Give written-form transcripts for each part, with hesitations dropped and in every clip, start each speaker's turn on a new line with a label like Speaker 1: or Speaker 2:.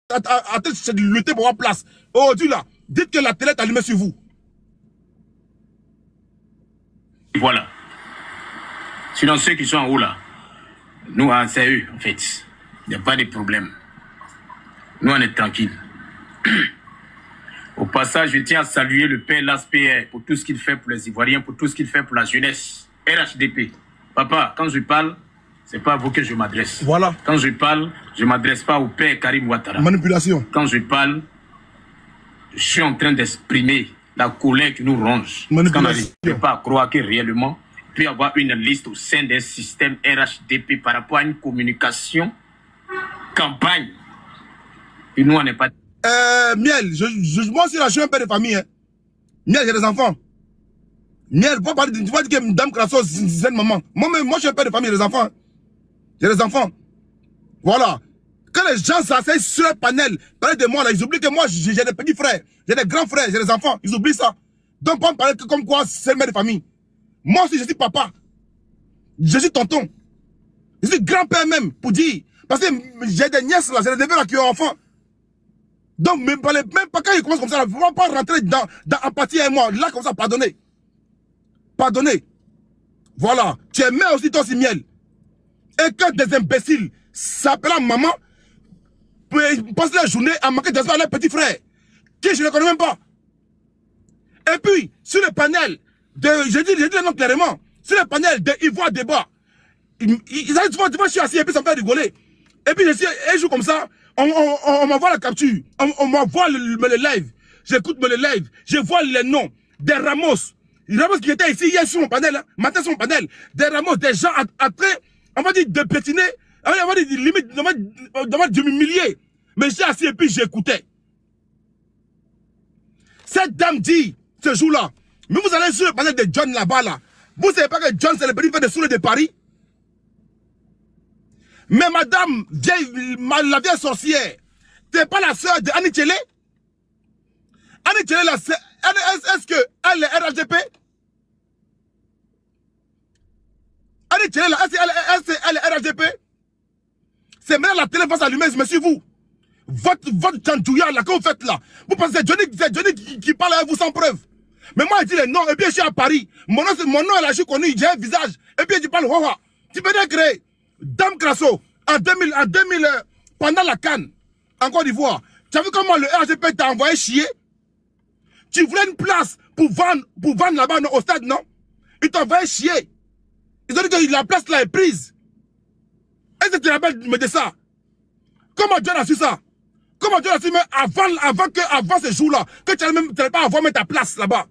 Speaker 1: de lutter pour avoir place. Aujourd'hui là, dites que la télé est allumée sur vous.
Speaker 2: Voilà. Sinon, ceux qui sont en haut là, nous, c'est eux, en fait. Il n'y a pas de problème. Nous, on est tranquille. Au passage, je tiens à saluer le père Laspierre pour tout ce qu'il fait pour les Ivoiriens, pour tout ce qu'il fait pour la jeunesse. RHDP. Papa, quand je parle, c'est pas à vous que je m'adresse.
Speaker 1: Voilà.
Speaker 2: Quand je parle, je ne m'adresse pas au père Karim Ouattara.
Speaker 1: Manipulation.
Speaker 2: Quand je parle, je suis en train d'exprimer la colère qui nous ronge. Parce qu'on n'arrive pas à croire que réellement, il peut y avoir une liste au sein d'un système RHDP par rapport à une communication, campagne. Et nous, on n'est pas...
Speaker 1: Miel, moi aussi là, je suis un père de famille. Hein. Miel, j'ai des enfants. Miel, tu vas dire que Dame Crasso, c'est une maman. Moi, je suis un père de famille, j'ai des enfants. Hein. J'ai des enfants. Voilà. Quand les gens s'asseyent sur un panel, parlent de moi, là, ils oublient que moi, j'ai des petits frères, j'ai des grands frères, j'ai des enfants. Ils oublient ça. Donc, pas me parler comme quoi c'est le mère de famille. Moi aussi, je suis papa. Je suis tonton. Je suis grand-père même, pour dire. Parce que j'ai des nièces là, j'ai des neveux là qui ont enfants. Donc, même pas quand ils commencent comme ça, il ne faut pas rentrer dans empathie avec moi. Là, comme ça, pardonnez. Pardonnez. Voilà. Tu es mère aussi, toi aussi, Miel. Et quand des imbéciles s'appellent maman, passent la journée à manquer de respect à leur petit frère, qui je ne connais même pas. Et puis, sur le panel, je dis le nom clairement, sur le panel de Ivoire Débat, ils arrivent souvent, je suis assis et puis ça me fait rigoler. Et puis, un jour comme ça, on m'envoie la capture, on m'envoie le live, j'écoute le live, je vois les noms des Ramos qui étaient ici hier sur mon panel, hein, matin sur mon panel, des Ramos, des gens après, on va dire de pétiner, on va dire limite, de m'humilier. Mais j'ai assis et puis j'écoutais. Cette dame dit, ce jour-là, mais vous allez sur le panel de John là-bas, là. Vous savez pas que John, c'est le petit frère de Soule de Paris? Mais madame, la vieille sorcière, t'es pas la sœur de Annie Tchélé? Annie Tchélé, est-ce qu'elle est RHDP? Annie Tchélé, est-ce qu'elle est RHDP? C'est maintenant la télé va s'allumer, monsieur, vous. Votre tchandouya là que vous faites là, vous pensez que c'est Johnny qui parle avec vous sans preuve. Mais moi, je dis les noms, et puis je suis à Paris. Mon nom est là, je suis connu, j'ai un visage. Et puis je parle, waouh. Tu peux dire créer Dame Crasso, en 2000, pendant la CAN, en Côte d'Ivoire. Tu as vu comment le RGP t'a envoyé chier? Tu voulais une place pour vendre là-bas au stade, non? Ils t'ont envoyé chier. Ils ont dit que la place là est prise. Est-ce que tu te rappelles de ça? Comment Dieu a su ça? Comment Dieu a su, mais avant ce jour-là, que tu n'allais pas avoir ta place là-bas?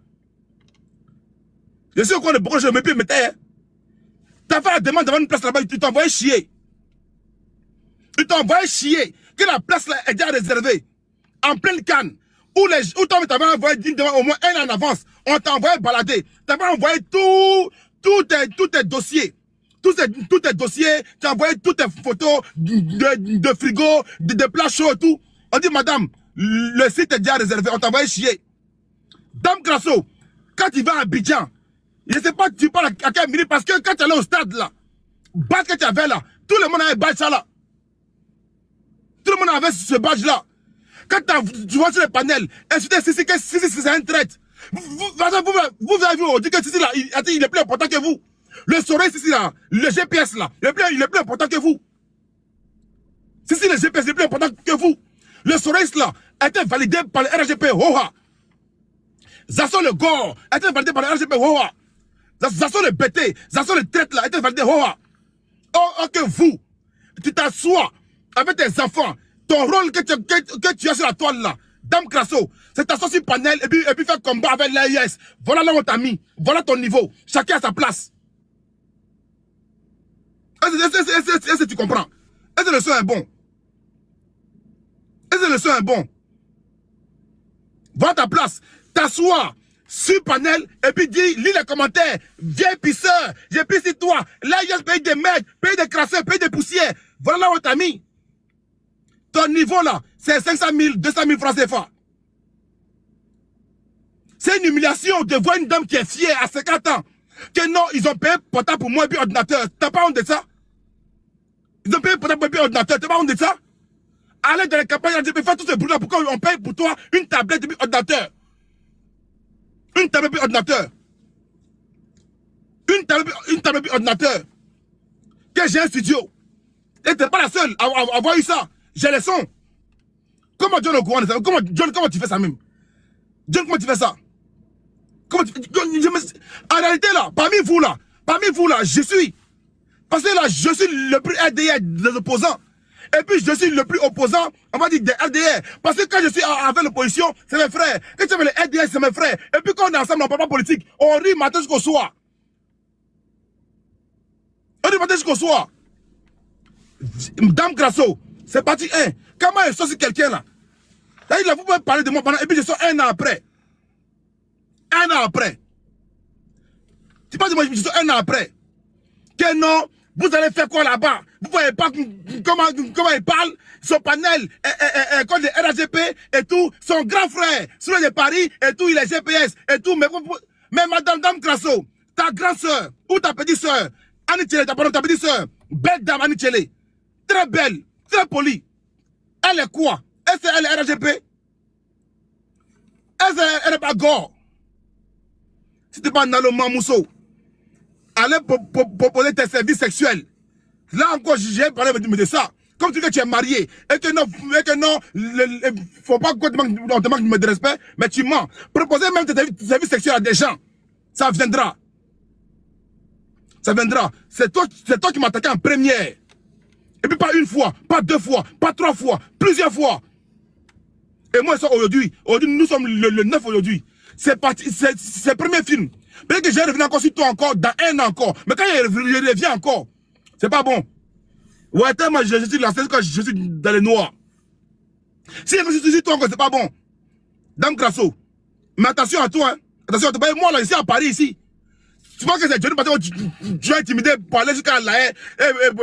Speaker 1: Je sais qu'on est beaucoup, je me mettais. Hein? Tu as fait la demande d'avoir une place là-bas, tu t'envoyais chier. Tu t'envoyais chier que la place là est déjà réservée. En pleine canne. Où toi, tu avais envoyé au moins un an en avance. On t'a envoyé balader. Tu avais envoyé tous tes dossiers. Tous tes dossiers, tu as envoyé toutes tes photos de frigo, de plats chauds et tout. On dit, madame, le site est déjà réservé, on t'a envoyé chier. Dame Crasso, quand tu vas à Abidjan, je ne sais pas, tu parles à quel minute, parce que quand tu allais au stade là, badge que tu avais là, tout le monde avait badge ça là. Tout le monde avait ce badge là. Quand tu vois sur le panel, c'est un traite. Vous avez vu, on dit que Sissi là, il est plus important que vous. Le soleil, Sissi là, le GPS là, il est plus important que vous. Sissi, le GPS est plus important que vous. Le soleil là, a été validé par le RGP Hoha. Zasson le Gore a été validé par le RGP Hoha. Zasson le BT, Zasson le traite là, a été validé Hoha. Or que vous, tu t'assois avec tes enfants, ton rôle que tu as sur la toile là, Dame Crasso, c'est t'asseoir sur le panel et puis faire combat avec l'AIS. Voilà là où on t'a mis, voilà ton niveau, chacun à sa place. Est-ce que tu comprends? Est-ce que le son est bon? Est-ce que le son est bon? Voilà ta place, t'assois sur le panel et puis lis les commentaires. Viens pisseur, j'ai pissé toi. L'AIS paye des mecs, paye des crasseurs, paye des poussières. Voilà là où on t'a mis. Ton niveau là, c'est 500 000, 200 000 francs CFA. C'est une humiliation de voir une dame qui est fière à 50 ans. Que non, ils ont payé portable pour moi et puis ordinateur. T'as pas honte de ça? Ils ont payé portable pour moi et puis ordinateur. T'as pas honte de ça? Allez dans les campagnes RGP, fais tous ces bruits-là. Pourquoi on paye pour toi une tablette et puis ordinateur? Une tablette et puis ordinateur. Une tablette et puis ordinateur. Que j'ai un studio. Et t'es pas la seule à avoir eu ça. J'ai les sons. Comment John est au courant de ça? Comment tu fais ça même? John, comment tu fais ça? Comment tu... En réalité là, parmi vous là, je suis. Parce que là, je suis le plus RDR des opposants. Et puis je suis le plus opposant, on va dire, des RDR. Parce que quand je suis avec l'opposition, c'est mes frères. Quand tu avec les RDR, c'est mes frères. Et puis quand on est ensemble, on parle pas politique. On rit matin jusqu'au soir. On rit matin jusqu'au soir. Dame Grasso, c'est parti 1. Comment elle sort sur quelqu'un là? Là, vous pouvez parler de moi pendant. Et puis je sors 1 an après. 1 an après. Tu parles de moi, je sors 1 an après. Que non, vous allez faire quoi là-bas? Vous voyez pas comment ils parlent? Son panel, comme les RAGP et tout, son grand frère, celui de Paris et tout, il est GPS et tout. Mais madame Dame Grasso, ta grande soeur ou ta petite soeur, Annie Tchele, ta petite soeur, belle dame Annie Tchele, très belle, très polie. Elle est quoi? Elle est RAGP? Elle est pas gore. Si tu pas Nalo Mamousso, allez proposer tes services sexuels. Là encore, j'ai parlé de ça. Comme tu dis que tu es marié et que non, faut pas qu'on te manque de respect, mais tu mens. Proposer même tes services sexuels à des gens, ça viendra. Ça viendra. C'est toi qui m'as attaqué en première. Et puis pas une fois, pas 2 fois, pas 3 fois, plusieurs fois. Et moi, aujourd'hui, nous sommes le 9 aujourd'hui. C'est parti, c'est le premier film. Peut-être que j'ai revenu encore sur toi encore, dans 1 an encore. Mais quand il revient encore, c'est pas bon. Ouais, moi je suis la quand je suis dans les noirs. Si je suis sur toi encore, c'est pas bon. Dame Grasso. Mais attention à toi, hein. Attention à toi. Moi là, ici à Paris, ici. Tu vois que c'est Johnny parce que tu es intimidé pour aller jusqu'à la haie et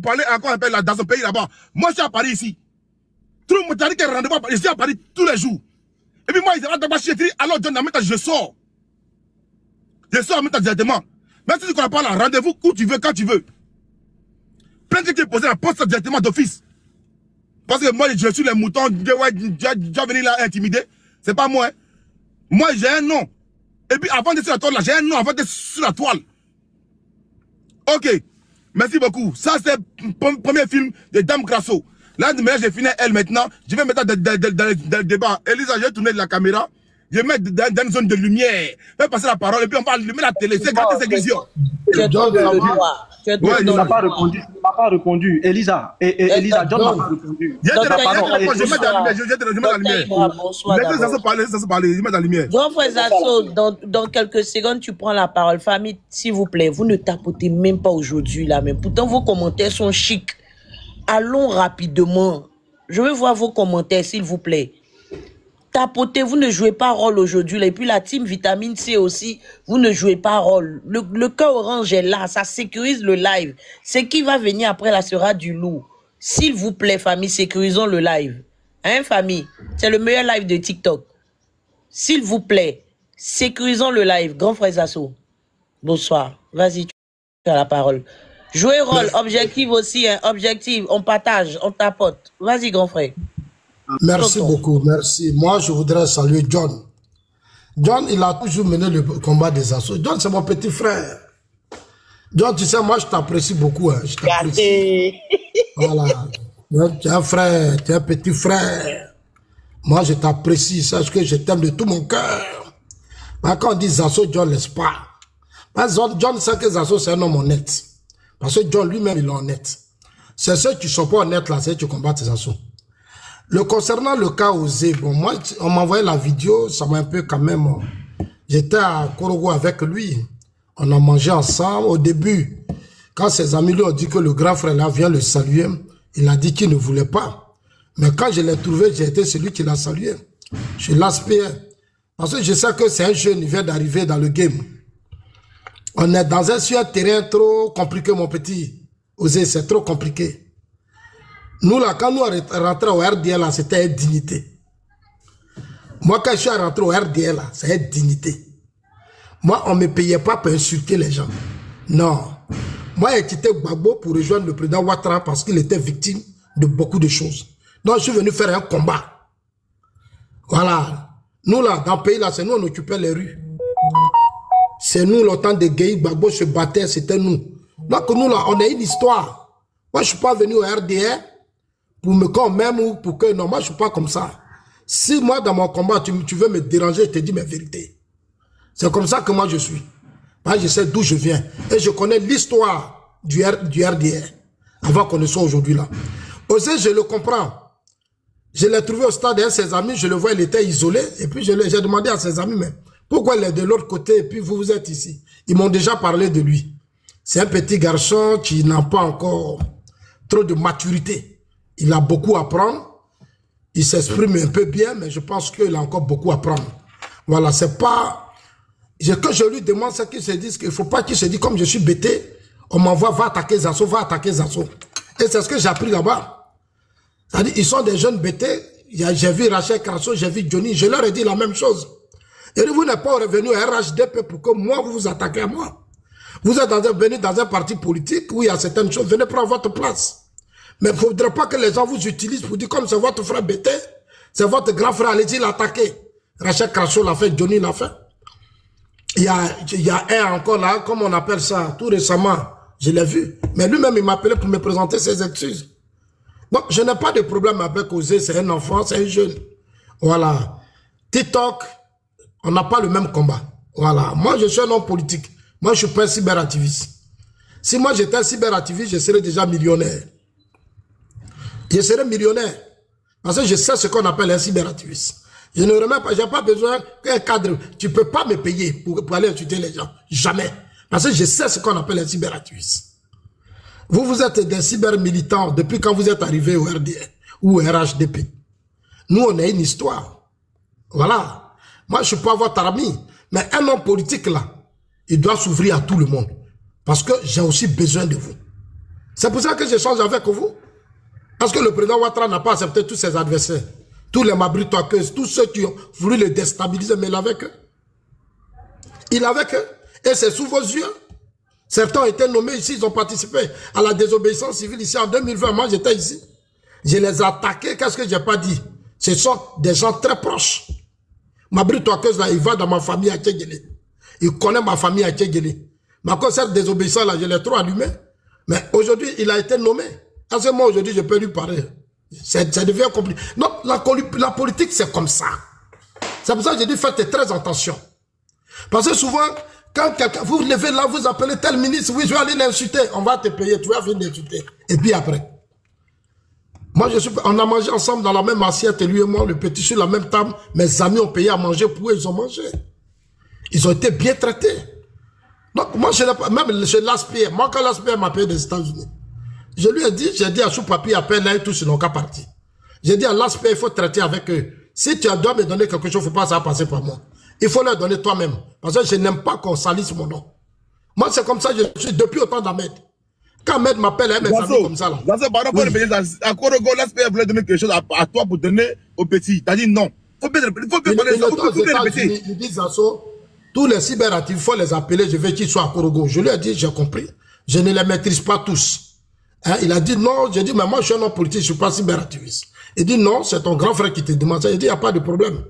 Speaker 1: pour aller encore dans son pays là-bas. Moi je suis à Paris ici. Tout le monde t'a dit qu'il y a un rendez-vous ici à Paris tous les jours. Et puis moi, ils vont dans chez alors John, je sors. Je sors maintenant directement. Même si tu ne connais pas là, rendez-vous où tu veux, quand tu veux. Plein de gens qui posent la poste directement d'office. Parce que moi, je suis les moutons, tu vas venir là intimider. C'est pas moi. Hein. Moi, j'ai un nom. Et puis avant d'être sur la toile, là, j'ai un nom avant d'être sur la toile. Ok. Merci beaucoup. Ça, c'est le premier film de Dame Grasso. Là, j'ai fini elle maintenant. Je vais mettre dans le débat. Elisa, je vais tourner de la caméra. Je vais mettre dans une zone de lumière. Je vais passer la parole et puis on va allumer la télé. C'est gratis, c'est vision.
Speaker 3: John ne m'a pas répondu. Il m'a pas répondu. Elisa, Elisa, John m'a pas répondu.
Speaker 1: Je vais mettre la lumière. Laissez-moi parler. Je vais mettre la lumière.
Speaker 4: Grand frère Zasso, dans quelques secondes, tu prends la parole. Famille, s'il vous plaît, vous ne tapotez même pas aujourd'hui là même. Pourtant, vos commentaires sont chics. Allons rapidement. Je veux voir vos commentaires, s'il vous plaît. Tapotez, vous ne jouez pas rôle aujourd'hui. Et puis la team Vitamine C aussi, vous ne jouez pas rôle. Le cœur orange est là, ça sécurise le live. Ce qui va venir après là sera du lourd. S'il vous plaît, famille, sécurisons le live. Hein, famille? C'est le meilleur live de TikTok. S'il vous plaît, sécurisons le live. Grand frère Zasso. Bonsoir. Vas-y, tu as la parole. Jouer rôle, objectif aussi, hein, objectif, on partage, on tapote. Vas-y, grand frère.
Speaker 5: Merci beaucoup, merci. Moi, je voudrais saluer John. John, il a toujours mené le combat des assos. John, c'est mon petit frère. John, tu sais, moi, je t'apprécie beaucoup. Hein, je t'apprécie. Voilà. Tu es un frère, tu es un petit frère. Moi, je t'apprécie. Sache que je t'aime de tout mon cœur. Mais quand on dit Zasso, John laisse pas. John sait que Zasso, c'est un homme honnête. Parce que John lui-même, il est honnête. C'est ceux qui ne sont pas honnêtes là, c'est ceux qui combattent ces assos. Concernant le cas Osé, bon, moi, on m'a envoyé la vidéo, ça m'a un peu quand même... J'étais à Korogo avec lui. On a mangé ensemble. Au début, quand ses amis lui ont dit que le grand frère là vient le saluer, il a dit qu'il ne voulait pas. Mais quand je l'ai trouvé, j'ai été celui qui l'a salué. Je l'aspect. Parce que je sais que c'est un jeune, il vient d'arriver dans le game. On est dans un terrain trop compliqué, mon petit. Osé, c'est trop compliqué. Nous, là, quand nous rentrons au RDL, là, c'était une dignité. Moi, quand je suis rentré au RDL, là, c'est une dignité. Moi, on ne me payait pas pour insulter les gens. Non. Moi, j'ai quitté Gbagbo pour rejoindre le président Ouattara parce qu'il était victime de beaucoup de choses. Donc, je suis venu faire un combat. Voilà. Nous, là, dans le pays, là, c'est nous, on occupait les rues. C'est nous, le temps de Gueye Gbagbo se battait, c'était nous. Donc, nous, là, on a une histoire. Moi, je ne suis pas venu au RDR pour me quand même ou pour que... Non, moi, je ne suis pas comme ça. Si moi, dans mon combat, tu veux me déranger, je te dis mes vérités. C'est comme ça que moi, je suis. Moi, je sais d'où je viens. Et je connais l'histoire du RDR. Avant qu'on ne soit aujourd'hui là. Osé, je le comprends. Je l'ai trouvé au stade d'un de ses amis, je le vois, il était isolé. Et puis, j'ai demandé à ses amis, mais pourquoi il est de l'autre côté et puis vous êtes ici? Ils m'ont déjà parlé de lui. C'est un petit garçon qui n'a pas encore trop de maturité. Il a beaucoup à apprendre. Il s'exprime un peu bien, mais je pense qu'il a encore beaucoup à apprendre. Voilà, c'est pas... Que je lui demande, c'est qu'il se dise qu'il ne faut pas qu'il se dise, comme je suis bêté, on m'envoie, va attaquer Zasso, va attaquer Zasso. Et c'est ce que j'ai appris là-bas. C'est-à-dire, ils sont des jeunes bêtés. J'ai vu Rachel Crasso, j'ai vu Johnny, je leur ai dit la même chose. Et vous n'êtes pas revenu à RHDP pour que moi, vous vous attaquez à moi. Vous êtes venu dans un parti politique où il y a certaines choses, venez prendre votre place. Mais il ne faudrait pas que les gens vous utilisent pour dire comme c'est votre frère bêté, c'est votre grand frère, allez-y l'attaquer. Rachel Crasso l'a fait, Johnny l'a fait. Il y a un encore là, comme on appelle ça, tout récemment, je l'ai vu. Mais lui-même, il m'a appelé pour me présenter ses excuses. Donc, je n'ai pas de problème avec Osé, c'est un enfant, c'est un jeune. Voilà. TikTok, on n'a pas le même combat. Voilà. Moi, je suis un homme politique. Moi, je ne suis pas un cyberactiviste. Si moi, j'étais un cyberactiviste, je serais déjà millionnaire. Je serais millionnaire. Parce que je sais ce qu'on appelle un cyberactiviste. Je ne remets pas, j'ai pas besoin qu'un cadre, tu ne peux pas me payer pour aller insulter les gens. Jamais. Parce que je sais ce qu'on appelle un cyberactiviste. Vous êtes des cyber-militants depuis quand vous êtes arrivés au RDR ou au RHDP. Nous, on a une histoire. Voilà. Moi, je ne suis pas votre ami. Mais un homme politique, là, il doit s'ouvrir à tout le monde. Parce que j'ai aussi besoin de vous. C'est pour ça que j'échange avec vous. Parce que le président Ouattara n'a pas accepté tous ses adversaires. Tous les mabritoqueuses, tous ceux qui ont voulu le déstabiliser, mais il avait que. Il avait que. Et c'est sous vos yeux. Certains ont été nommés ici, ils ont participé à la désobéissance civile ici en 2020. Moi, j'étais ici. Je les ai attaqués. Qu'est-ce que j'ai pas dit? Ce sont des gens très proches. Mabritoqueuse, là, il va dans ma famille à Tchéguélé. Il connaît ma famille à Tchéguélé. Ma concert désobéissant, là, je l'ai trop allumé. Mais aujourd'hui, il a été nommé. À ce moment, aujourd'hui, je peux lui parler. Ça devient compliqué. Non, la politique, c'est comme ça. C'est pour ça que j'ai dit, faites très attention. Parce que souvent, quand quelqu'un, vous levez là, vous appelez tel ministre, oui, je vais aller l'insulter, on va te payer, tu vas venir l'insulter. Et puis après. Moi, on a mangé ensemble dans la même assiette, lui et moi, le petit sur la même table. Mes amis ont payé à manger pour eux, ils ont mangé. Ils ont été bien traités. Donc, moi, même chez l'ASPR, moi, quand l'ASPR m'a payé des États-Unis, je lui ai dit, j'ai dit à Choupapi, appelle là et tous, ils n'ont qu'à partir. J'ai dit à l'ASPR, il faut traiter avec eux. Si tu dois me donner quelque chose, il ne faut pas ça passer par moi. Il faut leur donner toi-même. Parce que je n'aime pas qu'on salisse mon nom. Moi, c'est comme ça que je suis depuis autant d'Ahmed. Quand Ahmed m'appelle, mes amis comme ça là.
Speaker 1: Par rapport à Korogo, l'ASPR voulait donner quelque chose à toi pour donner au petit. Tu as dit non. Il faut bien répéter.
Speaker 5: Ils disent tous les cyberactifs, il faut les appeler, je veux qu'ils soient à Korogo. Je lui ai dit, j'ai compris. Je ne les maîtrise pas tous. Hein, il a dit non, j'ai dit, mais moi je suis un homme politique, je ne suis pas cyberactiviste. Il dit non, c'est ton grand frère qui te demande ça. Il dit, il n'y a pas de problème.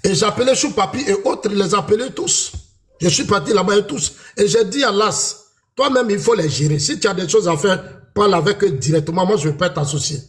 Speaker 5: Et j'ai appelé Choupapi et autres, ils les appelaient tous. Je suis parti là-bas et tous. Et j'ai dit à l'AS, toi-même, il faut les gérer. Si tu as des choses à faire, parle avec eux directement. Moi, je ne veux pas être associé.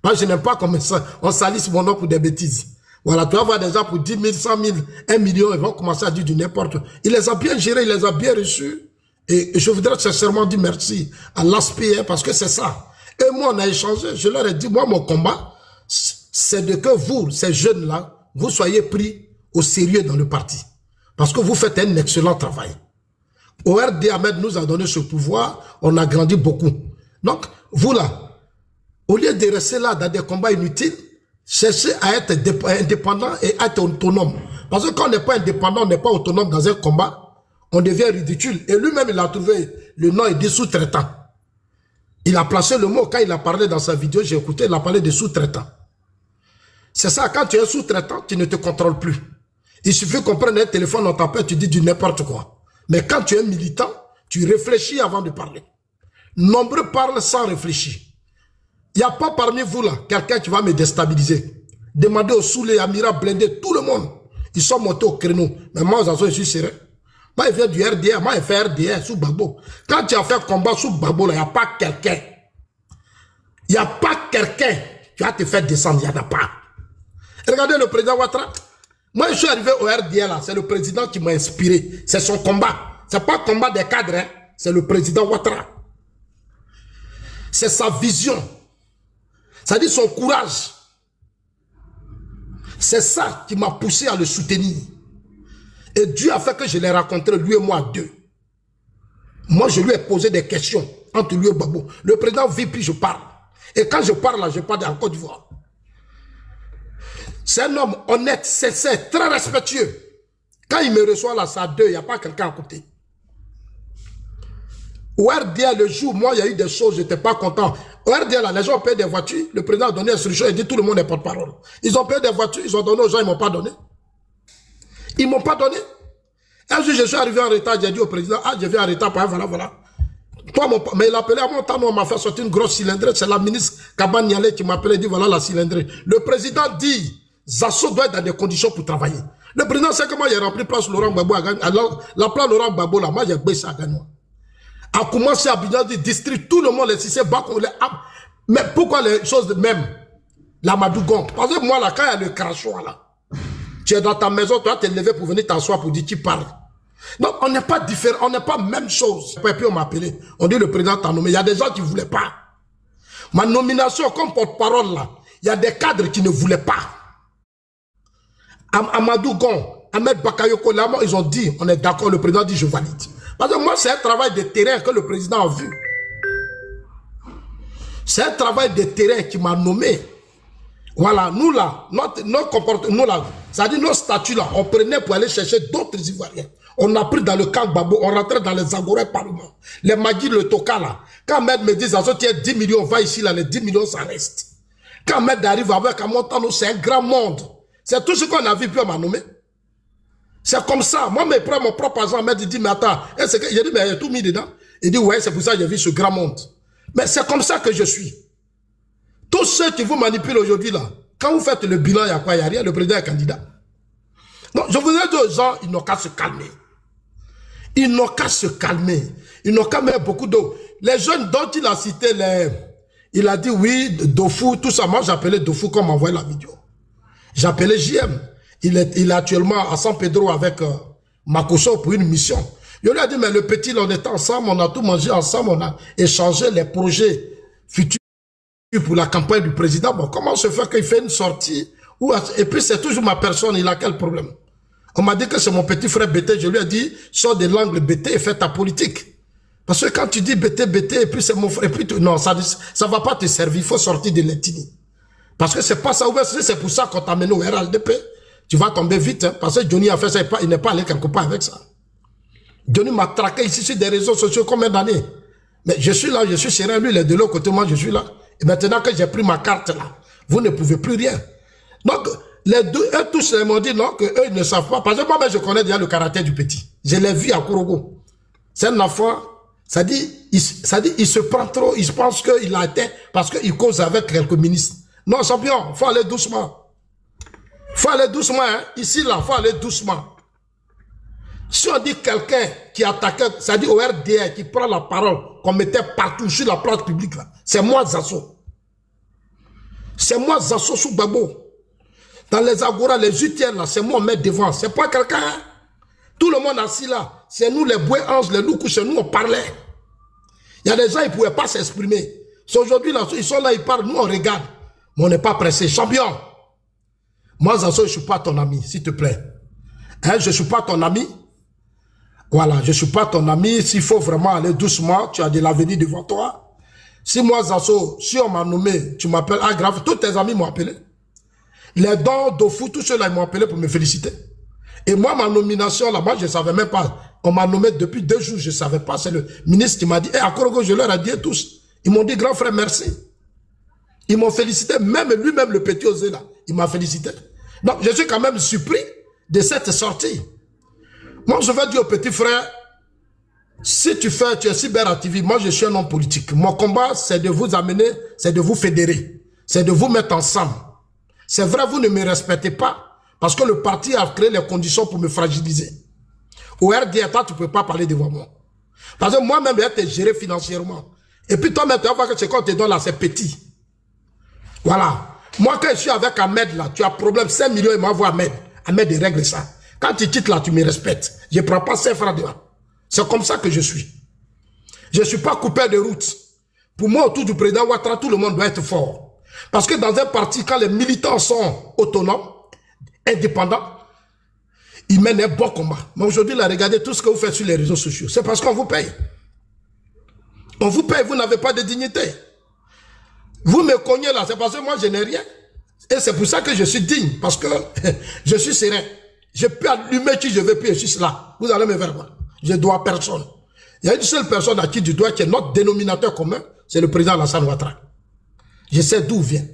Speaker 5: Moi, je n'aime pas comme ça. On salisse mon nom pour des bêtises. Voilà, tu vas voir des gens pour 10 000, 100 000, 1 million, ils vont commencer à dire du n'importe. Il les a bien gérés, il les a bien reçus. Et je voudrais sincèrement dire merci à l'ASPR parce que c'est ça. Et moi, on a échangé. Je leur ai dit, moi, mon combat, c'est de que vous, ces jeunes-là, vous soyez pris au sérieux dans le parti. Parce que vous faites un excellent travail. ORD Ahmed nous a donné ce pouvoir, on a grandi beaucoup. Donc, vous là, au lieu de rester là dans des combats inutiles, cherchez à être indépendant et à être autonome. Parce que quand on n'est pas indépendant, on n'est pas autonome dans un combat, on devient ridicule. Et lui-même, il a trouvé le nom, il dit sous-traitant. Il a placé le mot, quand il a parlé dans sa vidéo, j'ai écouté, il a parlé de sous-traitant. C'est ça, quand tu es sous-traitant, tu ne te contrôles plus. Il suffit qu'on prenne un téléphone, on t'appelle, tu dis du n'importe quoi. Mais quand tu es militant, tu réfléchis avant de parler. Nombreux parlent sans réfléchir. Il n'y a pas parmi vous là, quelqu'un qui va me déstabiliser. Demandez aux Soulé, Amira, Blindé, tout le monde. Ils sont montés au créneau. Mais moi, je suis serré. Moi, il vient du RDA, moi, il fait RDA sous Gbagbo. Quand tu as fait combat sous Gbagbo, il n'y a pas quelqu'un. Il n'y a pas quelqu'un qui va te faire descendre, il n'y en a pas. Regardez le président Ouattara. Moi, je suis arrivé au RDA là, c'est le président qui m'a inspiré. C'est son combat. C'est pas le combat des cadres, hein. C'est le président Ouattara. C'est sa vision. Ça dit son courage. C'est ça qui m'a poussé à le soutenir. Et Dieu a fait que je l'ai rencontré, lui et moi, deux. Moi, je lui ai posé des questions entre lui et Gbagbo. Le président vit, puis je parle. Et quand je parle là, je parle en Côte d'Ivoire. C'est un homme honnête, sincère, très respectueux. Quand il me reçoit là, ça deux, il n'y a pas quelqu'un à côté. Au RDA, le jour, moi, il y a eu des choses, je n'étais pas content. Au RDA, là, les gens ont payé des voitures. Le président a donné instruction, il dit tout le monde est porte-parole. Ils ont payé des voitures, ils ont donné aux gens, ils ne m'ont pas donné. Ils ne m'ont pas donné. Un jour, je suis arrivé en retard, j'ai dit au président, ah, je viens en retard, voilà, voilà. Toi, mais il a appelé à mon temps, on m'a fait sortir une grosse cylindrée. C'est la ministre Kaban Nialé qui m'a appelé, dit voilà la cylindrée. Le président dit, Zasso doit être dans des conditions pour travailler. Le président sait que moi, j'ai rempli place Laurent Gbagbo à Gagnon. Alors, la place Laurent Gbagbo, là, moi, j'ai baissé à Gagnon. A commencé à Abidjan du district, tout le monde, les Cissé, mais pourquoi les choses de même? La Madougon. Parce que moi, là, quand il y a le crachoir, là, tu es dans ta maison, tu vas te lever pour venir t'asseoir pour dire, tu parles. Donc, on n'est pas différent, on n'est pas même chose. Et puis, on m'a appelé. On dit, le président t'a nommé. Il y a des gens qui ne voulaient pas. Ma nomination comme porte-parole, là, il y a des cadres qui ne voulaient pas. Amadou Gon, Ahmed Bakayoko, là, ils ont dit, on est d'accord, le président dit, je valide. Parce que moi, c'est un travail de terrain que le président a vu. C'est un travail de terrain qui m'a nommé. Voilà, nous là, notre comportement, nous là, c'est-à-dire nos statuts là, on prenait pour aller chercher d'autres Ivoiriens. On a pris dans le camp Gbagbo, on rentrait dans les Agorés Parlement. Les Magui, le Toka là. Quand Ahmed me dit, tu as 10 millions, va ici là, les 10 millions, ça reste. Quand Ahmed arrive avec un montant, c'est un grand monde. C'est tout ce qu'on a vu, puis on m'a nommé. C'est comme ça. Moi, je prends mon propre agent, Ahmed, il dit, mais attends, j'ai dit, mais il y a tout mis dedans. Il dit, ouais, c'est pour ça que j'ai vu ce grand monde. Mais c'est comme ça que je suis. Tous ceux qui vous manipulent aujourd'hui là, quand vous faites le bilan, il y a quoi? Il n'y a rien, le président est candidat. Donc, je voudrais dire aux gens, ils n'ont qu'à se calmer. Ils n'ont qu'à se calmer. Ils n'ont qu'à mettre beaucoup d'eau. Les jeunes dont il a cité, il a dit oui, Dofou, tout ça. Moi, j'appelais Dofou comme m'envoie la vidéo. J'appelais JM. Il est actuellement à San Pedro avec Makoso pour une mission. Je lui ai dit, mais le petit, on était ensemble, on a tout mangé ensemble, on a échangé les projets futurs pour la campagne du président. Bon, comment se fait qu'il fait une sortie? Et puis, c'est toujours ma personne, il a quel problème? On m'a dit que c'est mon petit frère BT. Je lui ai dit, sors de l'angle BT et fais ta politique. Parce que quand tu dis BT, et puis c'est mon frère, et puis non, ça va pas te servir. Il faut sortir de l'ethnie. Parce que c'est pas ça. C'est pour ça qu'on t'a amené au RHDP. Tu vas tomber vite, hein, parce que Johnny a fait ça, il n'est pas allé quelque part avec ça. Johnny m'a traqué ici sur des réseaux sociaux combien d'années? Mais je suis là, je suis serein, lui il est de l'autre côté, moi je suis là. Et maintenant que j'ai pris ma carte là, vous ne pouvez plus rien. Donc, les deux, eux tous m'ont dit non, que eux ils ne savent pas. Parce que moi-même je connais déjà le caractère du petit. Je l'ai vu à Kourogo. C'est un enfant, ça dit, il se prend trop, il pense qu'il a été, parce qu'il cause avec quelques ministres. Non, champion, faut aller doucement. Faut aller doucement, hein. Ici, là, faut aller doucement. Si on dit quelqu'un qui attaquait, ça dit au RDA, qui prend la parole, qu'on mettait partout sur la place publique, là, c'est moi, Zasso. C'est moi, Zasso, sous Gbagbo. Dans les Agora, les UTN, là, c'est moi, on met devant. C'est pas quelqu'un, hein. Tout le monde assis là. C'est nous, les bouets anges, les loups, chez nous, on parlait. Il y a des gens, ils ne pouvaient pas s'exprimer. Aujourd'hui, là, ils sont là, ils parlent, nous, on regarde. Mais on n'est pas pressé. Champion. Moi, Zasso, je ne suis pas ton ami, s'il te plaît. Hein, je ne suis pas ton ami. Voilà, je ne suis pas ton ami. S'il faut vraiment aller doucement, tu as de l'avenir devant toi. Si moi, Zasso, si on m'a nommé, tu m'appelles Agrave, tous tes amis m'ont appelé. Les dons Dofou, tous ceux-là, ils m'ont appelé pour me féliciter. Et moi, ma nomination, là, moi, je ne savais même pas. On m'a nommé depuis 2 jours, je ne savais pas. C'est le ministre qui m'a dit, à Kourogo, je leur ai dit tous. Ils m'ont dit, grand frère, merci. Ils m'ont félicité, même lui-même, le petit Osé, là, il m'a félicité. Donc, je suis quand même surpris de cette sortie. Moi, je vais dire au petit frère, Si tu es cyberactiviste, moi je suis un homme politique. Mon combat, c'est de vous amener, c'est de vous fédérer, c'est de vous mettre ensemble. C'est vrai, vous ne me respectez pas, parce que le parti a créé les conditions pour me fragiliser. Au RDA, toi, tu ne peux pas parler devant moi. Parce que moi-même, je t'ai géré financièrement. Et puis toi-même, tu vas voir que ce qu'on te donne là, c'est petit. Voilà. Moi, quand je suis avec Ahmed là, tu as problème, 5 millions, il m'envoie Ahmed. Ahmed, il règle ça. Quand tu quittes là, tu me respectes. Je ne prends pas 5 francs de là. C'est comme ça que je suis. Je ne suis pas coupé de route. Pour moi, autour du président Ouattara, tout le monde doit être fort. Parce que dans un parti, quand les militants sont autonomes, indépendants, ils mènent un bon combat. Mais aujourd'hui, là, regardez tout ce que vous faites sur les réseaux sociaux. C'est parce qu'on vous paye. On vous paye, vous n'avez pas de dignité. Vous me cognez là, c'est parce que moi, je n'ai rien. Et c'est pour ça que je suis digne. Parce que je suis serein. Je peux allumer qui je veux, puis je suis là. Vous allez me voir moi. Je ne dois personne. Il y a une seule personne à qui je dois, qui est notre dénominateur commun, c'est le président Alassane Ouattara. Je sais d'où il vient.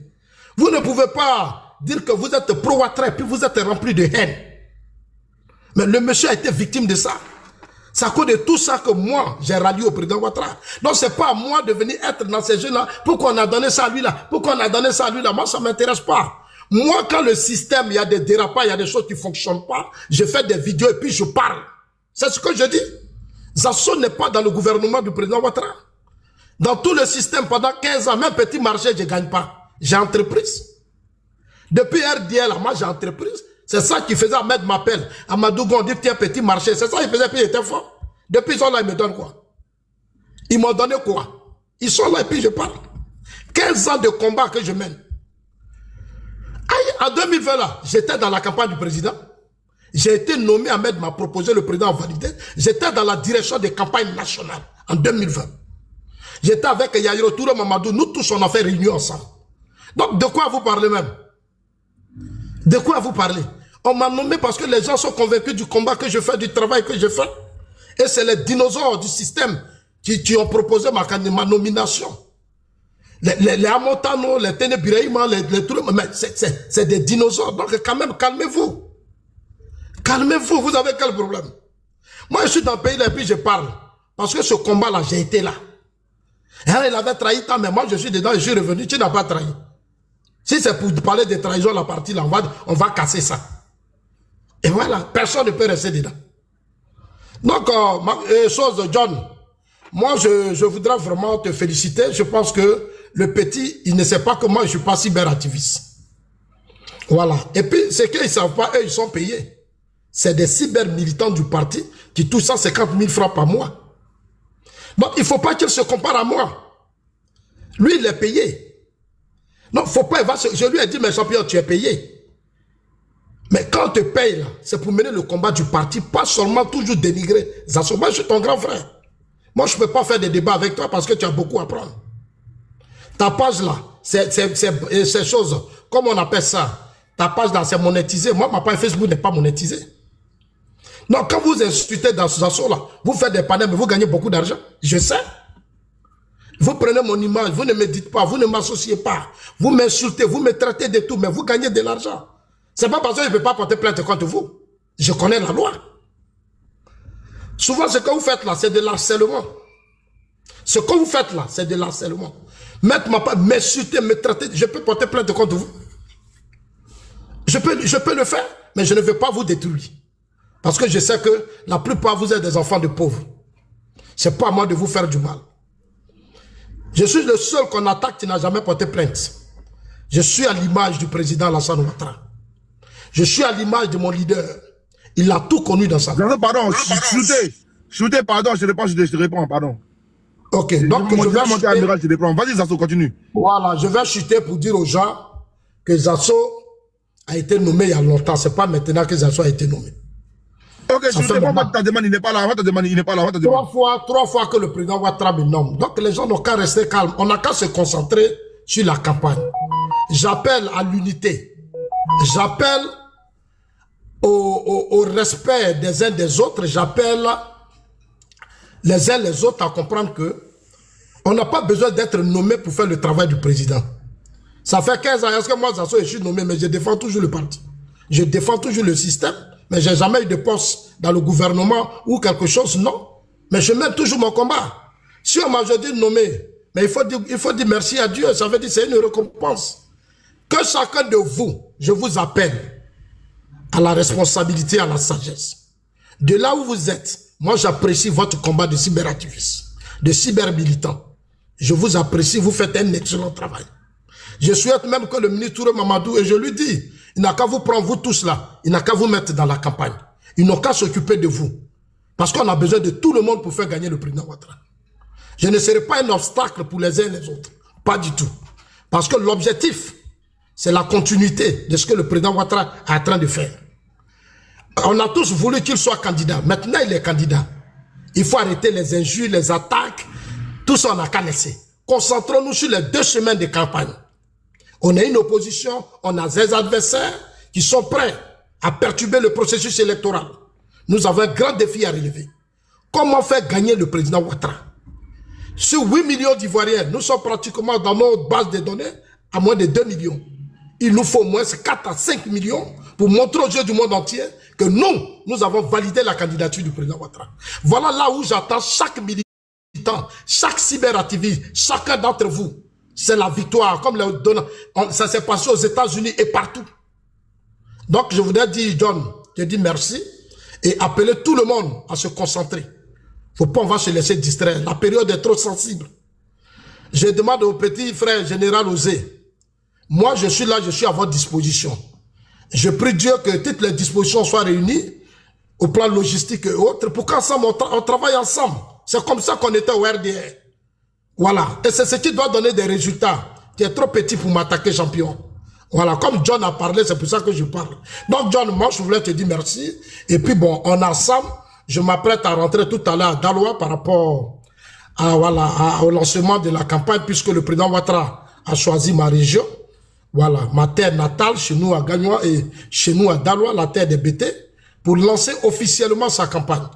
Speaker 5: Vous ne pouvez pas dire que vous êtes pro-Ouattara, puis vous êtes rempli de haine. Mais le monsieur a été victime de ça. C'est à cause de tout ça que moi, j'ai rallié au président Ouattara. Donc, c'est pas à moi de venir être dans ces jeux-là. Pourquoi on a donné ça à lui-là? Pourquoi on a donné ça à lui-là? Moi, ça ne m'intéresse pas. Moi, quand le système, il y a des dérapages, il y a des choses qui ne fonctionnent pas, je fais des vidéos et puis je parle. C'est ce que je dis. Zasso n'est pas dans le gouvernement du président Ouattara. Dans tout le système, pendant 15 ans, même petit marché, je ne gagne pas. J'ai entreprise. Depuis RDL, moi, j'ai entreprise. C'est ça qui faisait, Ahmed m'appelle. Amadou Gondi, petit petit marché. C'est ça qu'il faisait, puis il était fort. Depuis, ils sont là, ils me donnent quoi? Ils m'ont donné quoi? Ils sont là, et puis je parle. 15 ans de combat que je mène. En 2020, là, j'étais dans la campagne du président. J'ai été nommé, Ahmed m'a proposé, le président a validé. J'étais dans la direction des campagnes nationales en 2020. J'étais avec Yahiro Touré Mamadou. Nous tous, on a fait réunion ensemble. Donc, de quoi vous parlez même? De quoi vous parlez? On m'a nommé parce que les gens sont convaincus du combat que je fais, du travail que je fais. Et c'est les dinosaures du système qui ont proposé ma nomination. Les Amotano, les Ténébiraïma, les trucs, mais c'est des dinosaures. Donc quand même, calmez-vous. Calmez-vous, vous avez quel problème? Moi, je suis dans le pays là et puis je parle. Parce que ce combat-là, j'ai été là. Et il avait trahi, mais moi, je suis dedans et je suis revenu. Tu n'as pas trahi. Si c'est pour parler de trahison, la partie là, on va casser ça. Et voilà, personne ne peut rester dedans. Donc, chose, John, moi, je voudrais vraiment te féliciter. Je pense que le petit, il ne sait pas que moi, je ne suis pas cyberactiviste. Voilà. Et puis, c'est qu'ils ne savent pas, eux, ils sont payés. C'est des cyber-militants du parti qui touchent 150 000 francs par mois. Donc, il ne faut pas qu'il se compare à moi. Lui, il est payé. Non, faut pas, je lui ai dit, mes champions, tu es payé. Mais quand on te paye, c'est pour mener le combat du parti, pas seulement toujours dénigrer. Moi, je suis ton grand frère. Moi, je ne peux pas faire des débats avec toi parce que tu as beaucoup à prendre. Ta page là, ces choses, comment on appelle ça? Ta page là, c'est monétisé. Moi, ma page Facebook n'est pas monétisée. Donc, quand vous insultez dans ce sens là, vous faites des panels, mais vous gagnez beaucoup d'argent. Je sais. Vous prenez mon image, vous ne me dites pas, vous ne m'associez pas. Vous m'insultez, vous me traitez de tout, mais vous gagnez de l'argent. C'est pas parce que je ne peux pas porter plainte contre vous. Je connais la loi. Souvent, ce que vous faites là, c'est de l'harcèlement. Ce que vous faites là, c'est de l'harcèlement. M'insulter, me traiter, je peux porter plainte contre vous. Je peux le faire, mais je ne veux pas vous détruire. Parce que je sais que la plupart vous êtes des enfants de pauvres. C'est pas à moi de vous faire du mal. Je suis le seul qu'on attaque qui n'a jamais porté plainte. Je suis à l'image du président Alassane Ouattara. Je suis à l'image de mon leader. Il a tout connu dans sa vie.
Speaker 1: Pardon, shooter, pardon, je te réponds, pardon.
Speaker 5: Ok, donc je vais monter
Speaker 1: amiral, je te réponds. Vas-y, Zasso, continue.
Speaker 5: Voilà, je vais chuter pour dire aux gens que Zasso a été nommé il y a longtemps. C'est pas maintenant que Zasso a été nommé.
Speaker 1: Ok, je ne sais pas, ta demande, il n'est pas là. Il n'est pas là.
Speaker 5: Trois fois que le président Ouattara me nomme. Donc les gens n'ont qu'à rester calmes. On n'a qu'à se concentrer sur la campagne. J'appelle à l'unité. J'appelle au respect des uns des autres. J'appelle les uns les autres à comprendre que on n'a pas besoin d'être nommé pour faire le travail du président. Ça fait 15 ans. Est-ce que moi, je suis nommé, mais je défends toujours le parti. Je défends toujours le système. Mais j'ai jamais eu de poste dans le gouvernement ou quelque chose, non. Mais je mène toujours mon combat. Si on m'a aujourd'hui nommé, mais il faut dire merci à Dieu. Ça veut dire que c'est une récompense. Que chacun de vous, je vous appelle à la responsabilité, à la sagesse. De là où vous êtes, moi j'apprécie votre combat de cyberactivisme, de cybermilitant. Je vous apprécie, vous faites un excellent travail. Je souhaite même que le ministre Touré Mamadou, et je lui dis, il n'a qu'à vous prendre, vous tous là, il n'a qu'à vous mettre dans la campagne. Ils n'ont qu'à s'occuper de vous. Parce qu'on a besoin de tout le monde pour faire gagner le président Ouattara. Je ne serai pas un obstacle pour les uns et les autres. Pas du tout. Parce que l'objectif, c'est la continuité de ce que le président Ouattara est en train de faire. On a tous voulu qu'il soit candidat. Maintenant, il est candidat. Il faut arrêter les injures, les attaques. Tout ça, on n'a qu'à laisser. Concentrons-nous sur les 2 semaines de campagne. On a une opposition, on a des adversaires qui sont prêts à perturber le processus électoral. Nous avons un grand défi à relever. Comment faire gagner le président Ouattara? Sur 8 millions d'Ivoiriens, nous sommes pratiquement dans notre base de données à moins de 2 millions. Il nous faut au moins 4 à 5 millions pour montrer aux yeux du monde entier que nous avons validé la candidature du président Ouattara. Voilà là où j'attends chaque militant, chaque cyberactiviste, chacun d'entre vous. C'est la victoire, comme ça s'est passé aux États-Unis et partout. Donc je voudrais dire, John, je dis merci et appeler tout le monde à se concentrer. Faut pas, on va se laisser distraire. La période est trop sensible. Je demande au petit frère général Osé. Moi, je suis là, je suis à votre disposition. Je prie Dieu que toutes les dispositions soient réunies au plan logistique et autres pour qu'ensemble, on travaille ensemble. C'est comme ça qu'on était au RDR. Voilà. Et c'est ce qui doit donner des résultats. Tu es trop petit pour m'attaquer, champion. Voilà. Comme John a parlé, c'est pour ça que je parle. Donc, John, moi, je voulais te dire merci. Et puis, bon, on ensemble, je m'apprête à rentrer tout à l'heure à Daloa par rapport à, voilà, au lancement de la campagne, puisque le président Ouattara a choisi ma région. Voilà. Ma terre natale, chez nous à Gagnoa et chez nous à Daloa, la terre des BT, pour lancer officiellement sa campagne.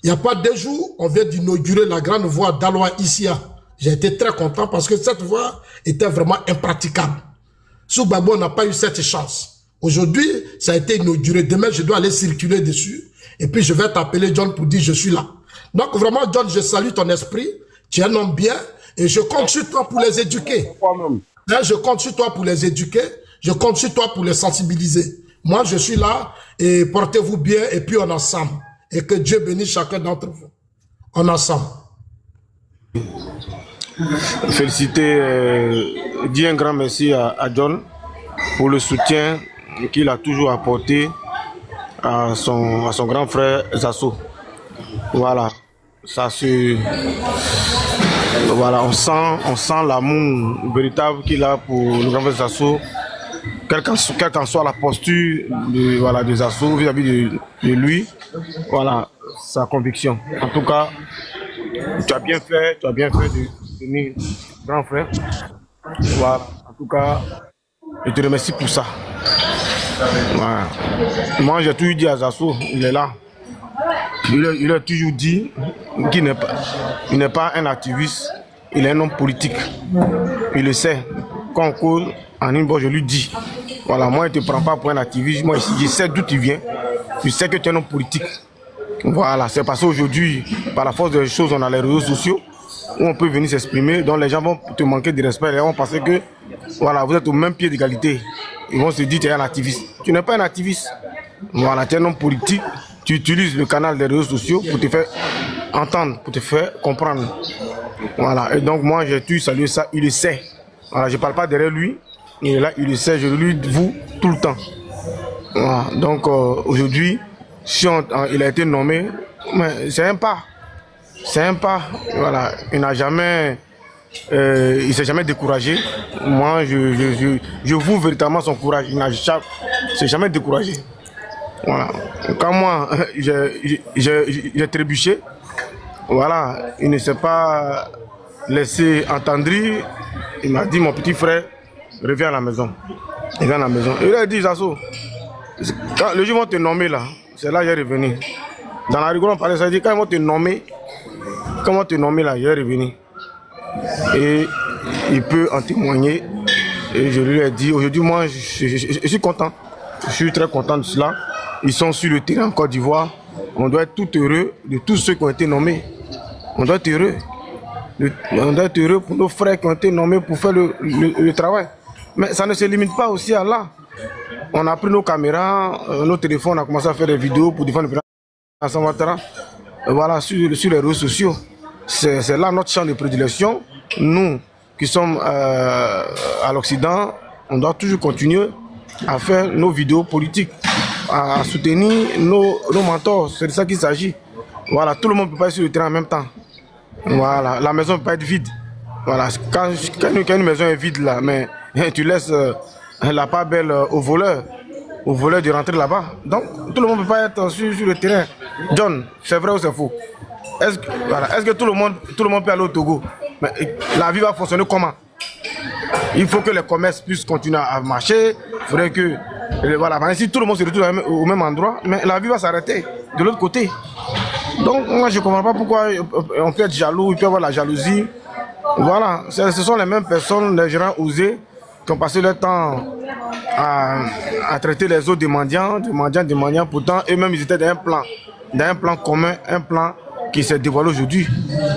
Speaker 5: Il n'y a pas 2 jours, on vient d'inaugurer la grande voie Daloa Issia. J'ai été très content parce que cette voie était vraiment impraticable. Sous Gbagbo, on n'a pas eu cette chance. Aujourd'hui, ça a été inauguré. Demain, je dois aller circuler dessus. Et puis, je vais t'appeler John pour dire je suis là. Donc, vraiment, John, je salue ton esprit. Tu es un homme bien. Et je compte sur toi pour les éduquer. Là, je compte sur toi pour les éduquer. Je compte sur toi pour les sensibiliser. Moi, je suis là. Et portez-vous bien. Et puis, on est ensemble. Et que Dieu bénisse chacun d'entre vous. On est ensemble.
Speaker 6: Féliciter, dire un grand merci à John pour le soutien qu'il a toujours apporté à son grand frère Zasso. Voilà, ça se, voilà, on sent l'amour véritable qu'il a pour le grand frère Zasso, quelle qu'en soit la posture de Zasso vis-à-vis de lui. Voilà, sa conviction. En tout cas, tu as bien fait de venir, grand frère. Voilà, en tout cas, je te remercie pour ça. Voilà. Moi, j'ai toujours dit à Zasso, il est là. Il a toujours dit qu'il n'est pas un activiste, il est un homme politique. Il le sait. Quand on cause en une boîte, je lui dis. Voilà, moi, je ne te prends pas pour un activiste. Moi, je sais d'où tu viens. Je sais que tu es un homme politique. Voilà, c'est parce qu'aujourd'hui, par la force des choses, on a les réseaux sociaux où on peut venir s'exprimer, donc les gens vont te manquer de respect, ils vont penser que voilà, vous êtes au même pied d'égalité. Ils vont se dire que tu es un activiste. Tu n'es pas un activiste. Voilà, tu es un homme politique, tu utilises le canal des réseaux sociaux pour te faire entendre, pour te faire comprendre. Voilà, et donc moi j'ai tout salué ça, il le sait. Voilà, je ne parle pas derrière lui, il est là, il le sait, je lui dis tout le temps. Voilà, donc aujourd'hui, si il a été nommé, c'est un pas. C'est un pas. Voilà. Il n'a jamais, il s'est jamais découragé. Moi, je voue véritablement son courage. Il s'est jamais découragé. Voilà. Quand moi, j'ai trébuché, voilà, il ne s'est pas laissé entendrir. Il m'a dit, mon petit frère, reviens à la maison. Il vient à la maison. Il a dit, Zasso, quand le jour où vont te nommer là, c'est là qu'il est revenu. Dans la rigole, on parlait, ça dit, quand ils vont te nommer, comment te nommer là, il est revenu. Et il peut en témoigner. Et je lui ai dit, aujourd'hui, moi, je suis content. Je suis très content de cela. Ils sont sur le terrain en Côte d'Ivoire. On doit être tout heureux de tous ceux qui ont été nommés. On doit être heureux. On doit être heureux pour nos frères qui ont été nommés pour faire le travail. Mais ça ne se limite pas aussi à là. On a pris nos caméras, nos téléphones, on a commencé à faire des vidéos pour défendre le président Alassane Ouattara. Voilà, sur les réseaux sociaux. C'est là notre champ de prédilection. Nous qui sommes à l'Occident, on doit toujours continuer à faire nos vidéos politiques, à soutenir nos mentors. C'est de ça qu'il s'agit. Voilà, tout le monde ne peut pas être sur le terrain en même temps. Voilà, la maison ne peut pas être vide. Voilà, quand une maison est vide là, mais tu laisses la part belle aux voleurs de rentrer là-bas. Donc, tout le monde ne peut pas être sur le terrain. John, c'est vrai ou c'est faux? Est-ce que tout le monde peut aller au Togo? Mais la vie va fonctionner comment? Il faut que les commerces puissent continuer à marcher. Il faudrait que... Voilà, si tout le monde se retrouve au même endroit, mais la vie va s'arrêter de l'autre côté. Donc, moi, je ne comprends pas pourquoi on peut être jaloux, il peut y avoir la jalousie. Voilà, ce sont les mêmes personnes, les gérants osés, qui ont passé leur temps à traiter les autres des mendiants. Pourtant, eux-mêmes, ils étaient dans un plan commun, un plan qui s'est dévoilé aujourd'hui.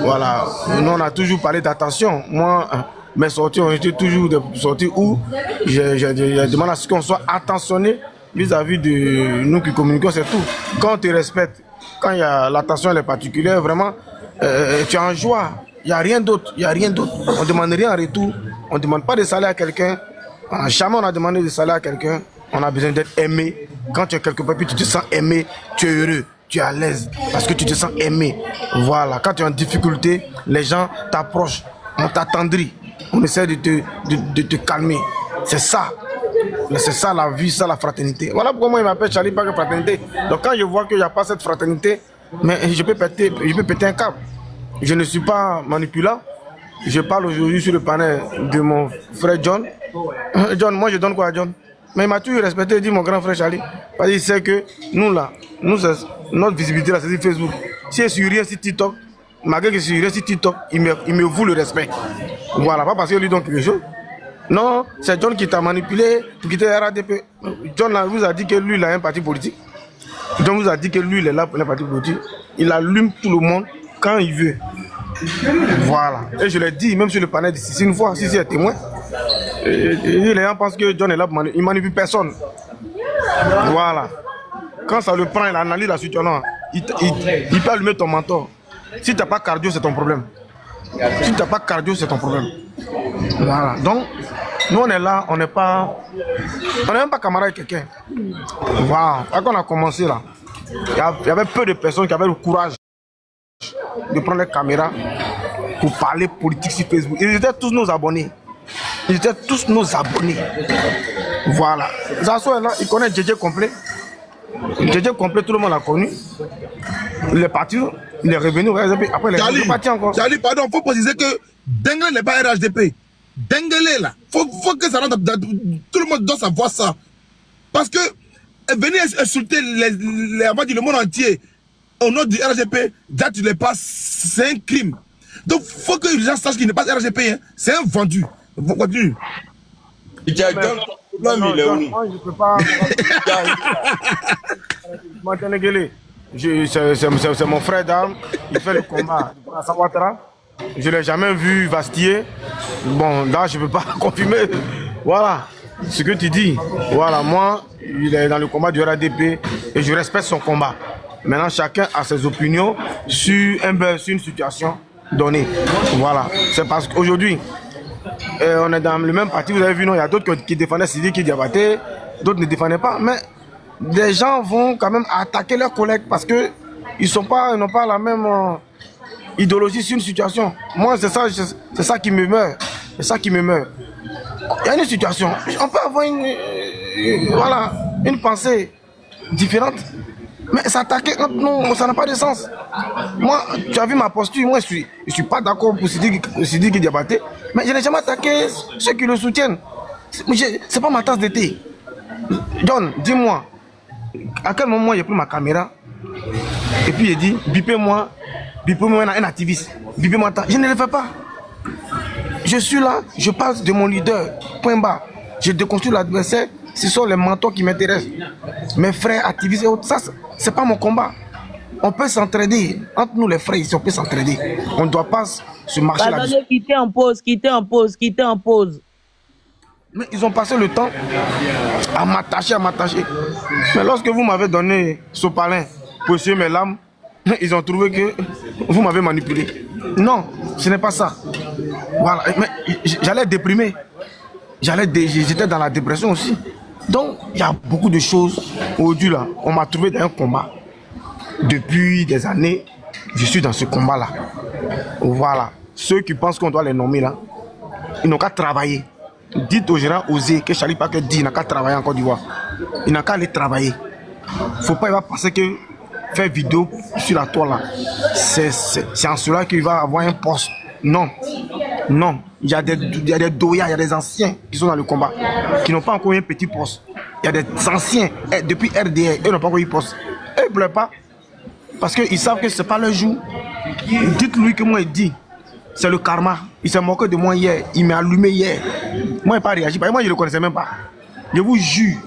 Speaker 6: Voilà, nous, on a toujours parlé d'attention. Moi, mes sorties ont été toujours des sorties où je demande à ce qu'on soit attentionné vis-à-vis de nous qui communiquons, c'est tout. Quand on te respecte, quand il y a l'attention elle est particulière, vraiment, tu es en joie. Il n'y a rien d'autre. On ne demande rien en retour. On ne demande pas de salaire à quelqu'un. Jamais on a demandé de salaire à quelqu'un. On a besoin d'être aimé. Quand tu es quelque part, puis tu te sens aimé, tu es heureux, tu es à l'aise. Parce que tu te sens aimé. Voilà. Quand tu es en difficulté, les gens t'approchent. On t'attendrit. On essaie de te calmer. C'est ça. C'est ça la vie, ça la fraternité. Voilà pourquoi moi il m'appelle Charlie, pas que fraternité. Donc quand je vois qu'il n'y a pas cette fraternité, mais je peux péter un câble. Je ne suis pas manipulant. Je parle aujourd'hui sur le panel de mon frère John. John, moi je donne quoi à John? Mais il m'a toujours respecté, dit mon grand frère Charlie. Parce qu'il sait que nous là, notre visibilité là, c'est sur Facebook. Si je suis rien sur TikTok, malgré que je suis rien sur TikTok, il me voue le respect. Voilà, pas parce qu'il lui donne quelque chose. Non, c'est John qui t'a manipulé pour quitter la RADP. John vous a dit que lui, il a un parti politique. John vous a dit que lui, il est là pour un parti politique. Il allume tout le monde quand il veut. Voilà. Et je l'ai dit, même sur le panel d'ici, une fois, si c'est témoin. Les gens pensent que John est là pour manipuler. Il ne manipule personne. Voilà. Quand ça le prend, il analyse la situation. Il peut allumer ton mentor. Si tu n'as pas cardio, c'est ton problème. Si tu n'as pas cardio, c'est ton problème. Voilà. Donc, nous on est là, on n'est même pas camarades avec quelqu'un. Voilà. Quand on a commencé là, il y avait peu de personnes qui avaient le courage de prendre les caméras pour parler politique sur Facebook. Ils étaient tous nos abonnés. Voilà. Zasso est là, il connaît JJ Complet. JJ Complet, tout le monde l'a connu. Il est parti, il est revenu. Après, il est parti encore.
Speaker 1: Charlie, pardon, il faut préciser que Dengue n'est pas RHDP. Dengue là. Faut que ça rentre. Tout le monde doit savoir ça. Parce que venir insulter le monde entier au nom du RGP, déjà tu l'es pas, c'est un crime. Donc il faut que les gens sachent qu'il n'est pas RGP, hein. C'est un vendu. Continue.
Speaker 6: Moi je peux pas. C'est mon frère d'armes, il fait le combat à Alassane Ouattara. Je ne l'ai jamais vu vastiller. Bon, là je ne peux pas confirmer. Voilà ce que tu dis. Voilà, moi, il est dans le combat du RADP et je respecte son combat. Maintenant, chacun a ses opinions sur une situation donnée. Voilà. C'est parce qu'aujourd'hui, on est dans le même parti. Vous avez vu, non, il y a d'autres qui défendaient Sidiki Diabaté, d'autres ne défendaient pas. Mais des gens vont quand même attaquer leurs collègues parce qu'ils n'ont pas la même idéologie sur une situation. Moi, c'est ça qui me meurt. C'est ça qui me meurt. Il y a une situation. On peut avoir une pensée différente. Mais s'attaquer, non, ça n'a pas de sens. Moi, tu as vu ma posture, moi je suis pas d'accord pour Sidiki Diabaté, mais je n'ai jamais attaqué ceux qui le soutiennent. C'est pas ma tasse d'été. John, dis-moi, à quel moment j'ai pris ma caméra et puis j'ai dit, bipez-moi un activiste, bipez-moi. Je ne le fais pas. Je suis là, je parle de mon leader, point bas. Je déconstruis l'adversaire. Ce sont les mentors qui m'intéressent. Mes frères activistes et autres, ça, c'est pas mon combat. On peut s'entraider. Entre nous les frères ici, on peut s'entraider. On ne doit pas se marcher là.
Speaker 4: Quitter en pause, quitter en pause, quitter en pause.
Speaker 6: Mais ils ont passé le temps à m'attacher, Mais lorsque vous m'avez donné ce palin pour essuyer mes larmes, ils ont trouvé que vous m'avez manipulé. Non, ce n'est pas ça. Voilà. Mais j'allais déprimer. J'étais dans la dépression aussi. Donc, il y a beaucoup de choses. Aujourd'hui, là, on m'a trouvé dans un combat. Depuis des années, je suis dans ce combat-là. Voilà. Ceux qui pensent qu'on doit les nommer là, ils n'ont qu'à travailler. Dites au gérant Osé que Charlie Paquet dit, il n'a qu'à travailler en Côte d'Ivoire. Il n'a qu'à aller travailler. Il ne faut pas, il va penser que faire vidéo sur la toile là, c'est en cela qu'il va avoir un poste. Non. Non. Il y a des doyas, il y a des anciens qui sont dans le combat, qui n'ont pas encore eu un petit poste. Il y a des anciens, depuis RDR, eux n'ont pas encore eu poste. Eux ne pleurent pas, parce qu'ils savent que ce n'est pas leur jour. Dites-lui que moi, il dit, c'est le karma. Il s'est moqué de moi hier, il m'a allumé hier. Moi, il n'a pas réagi, moi, je ne le connaissais même pas. Je vous jure.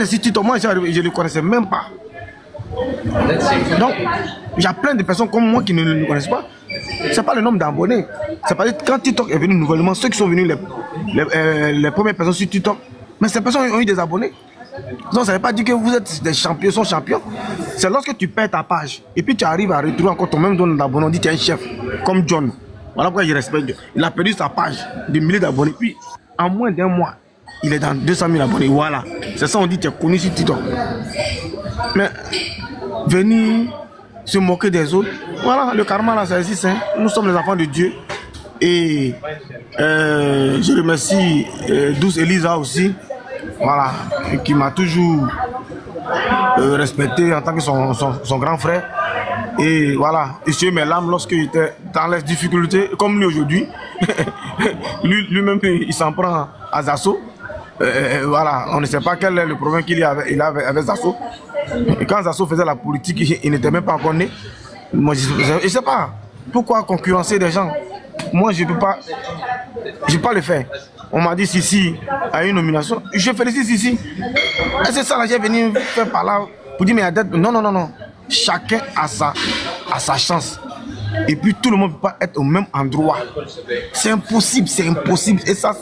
Speaker 6: Si tu tombes, moi, je ne le connaissais même pas. Donc, il y a plein de personnes comme moi qui ne le connaissent pas. Ce n'est pas le nombre d'abonnés. C'est pas quand TikTok est venu nouvellement, ceux qui sont venus les premières personnes sur TikTok, mais ces personnes ont eu des abonnés. Donc ça ne veut pas dire que vous êtes des champions, sont champions. C'est lorsque tu perds ta page et puis tu arrives à retrouver encore ton même nombre d'abonnés, on dit que tu es un chef, comme John. Voilà pourquoi je respecte. Il a perdu sa page de milliers d'abonnés. Puis en moins d'un mois, il est dans 200 000 abonnés. Voilà. C'est ça on dit que tu es connu sur TikTok. Mais venir se moquer des autres, voilà, le karma là, ça existe. Hein. Nous sommes les enfants de Dieu. Et je remercie Douce Elisa aussi, voilà, qui m'a toujours respecté en tant que son grand frère. Et voilà, essuyer mes larmes lorsque j'étais dans les difficultés, comme lui aujourd'hui. Lui-même, il s'en prend à Zasso. Voilà, on ne sait pas quel est le problème qu'il avait avec Zasso. Et quand Zasso faisait la politique, il n'était même pas encore né. Moi, je ne sais pas pourquoi concurrencer des gens. Moi, je ne peux pas le faire. On m'a dit Sissi a une nomination. Je félicite Sissi. Et c'est ça là, j'ai venu faire par là pour dire, mais non. Chacun a sa chance. Et puis tout le monde ne peut pas être au même endroit. C'est impossible. Et ça,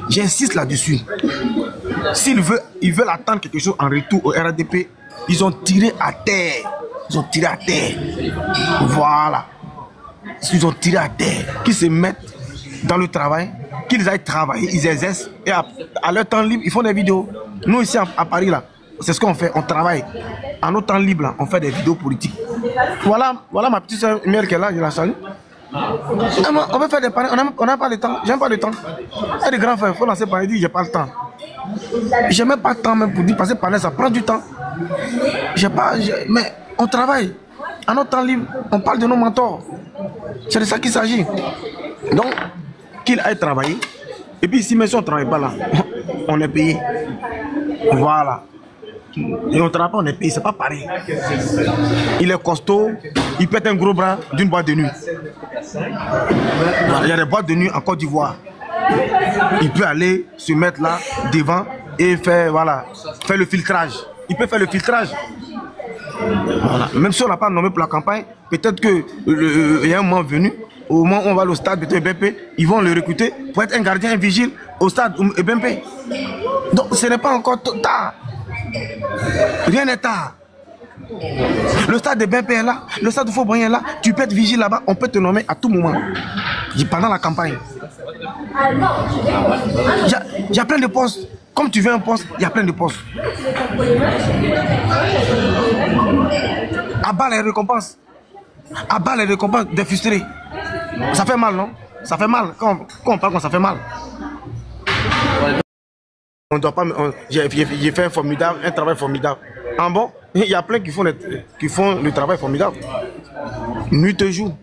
Speaker 6: j'insiste là-dessus. S'ils veulent attendre quelque chose en retour au RADP, ils ont tiré à terre. Voilà. Ils ont tiré à terre. Qu'ils se mettent dans le travail, qu'ils aillent travailler, ils exercent. Et à leur temps libre, ils font des vidéos. Nous ici à Paris, là, c'est ce qu'on fait, on travaille. En notre temps libre, là, on fait des vidéos politiques. Voilà ma petite soeur Mère qui est là, je la salue. On peut faire des paris, on n'a pas le temps, j'aime pas le temps. Il y a des grands frères, il faut lancer par il dit j'ai pas le temps. J'ai même pas le temps même pour dire passer par là, ça prend du temps. Mais on travaille. En notre temps libre, on parle de nos mentors. C'est de ça qu'il s'agit. Donc, qu'il aille travailler. Et puis, si on ne travaille pas là, on est payé. Voilà. Et on ne travaille pas, on est payé. C'est pas pareil. Il est costaud, il pète un gros bras d'une boîte de nuit. Il y a des boîtes de nuit en Côte d'Ivoire. Il peut aller se mettre là, devant, et faire le filtrage. Il peut faire le filtrage. Voilà. Même si on n'a pas nommé pour la campagne, peut-être qu'il y a un moment venu, au moment où on va au stade de BMP, ils vont le recruter pour être un gardien, un vigile au stade BMP. Donc ce n'est pas encore tard. Rien n'est tard. Le stade de BMP est là, le stade de Faubourg est là, tu peux être vigile là-bas, on peut te nommer à tout moment. Pendant la campagne. Il y a plein de postes. Comme tu veux un poste, il y a plein de postes. Abat les récompenses. Abat les récompenses des frustrés. Ça fait mal, non? Ça fait mal. Quand on parle, ça fait mal. On doit pas. J'ai fait un travail formidable. En bon, il y a plein qui font le travail formidable. Nuit et jour.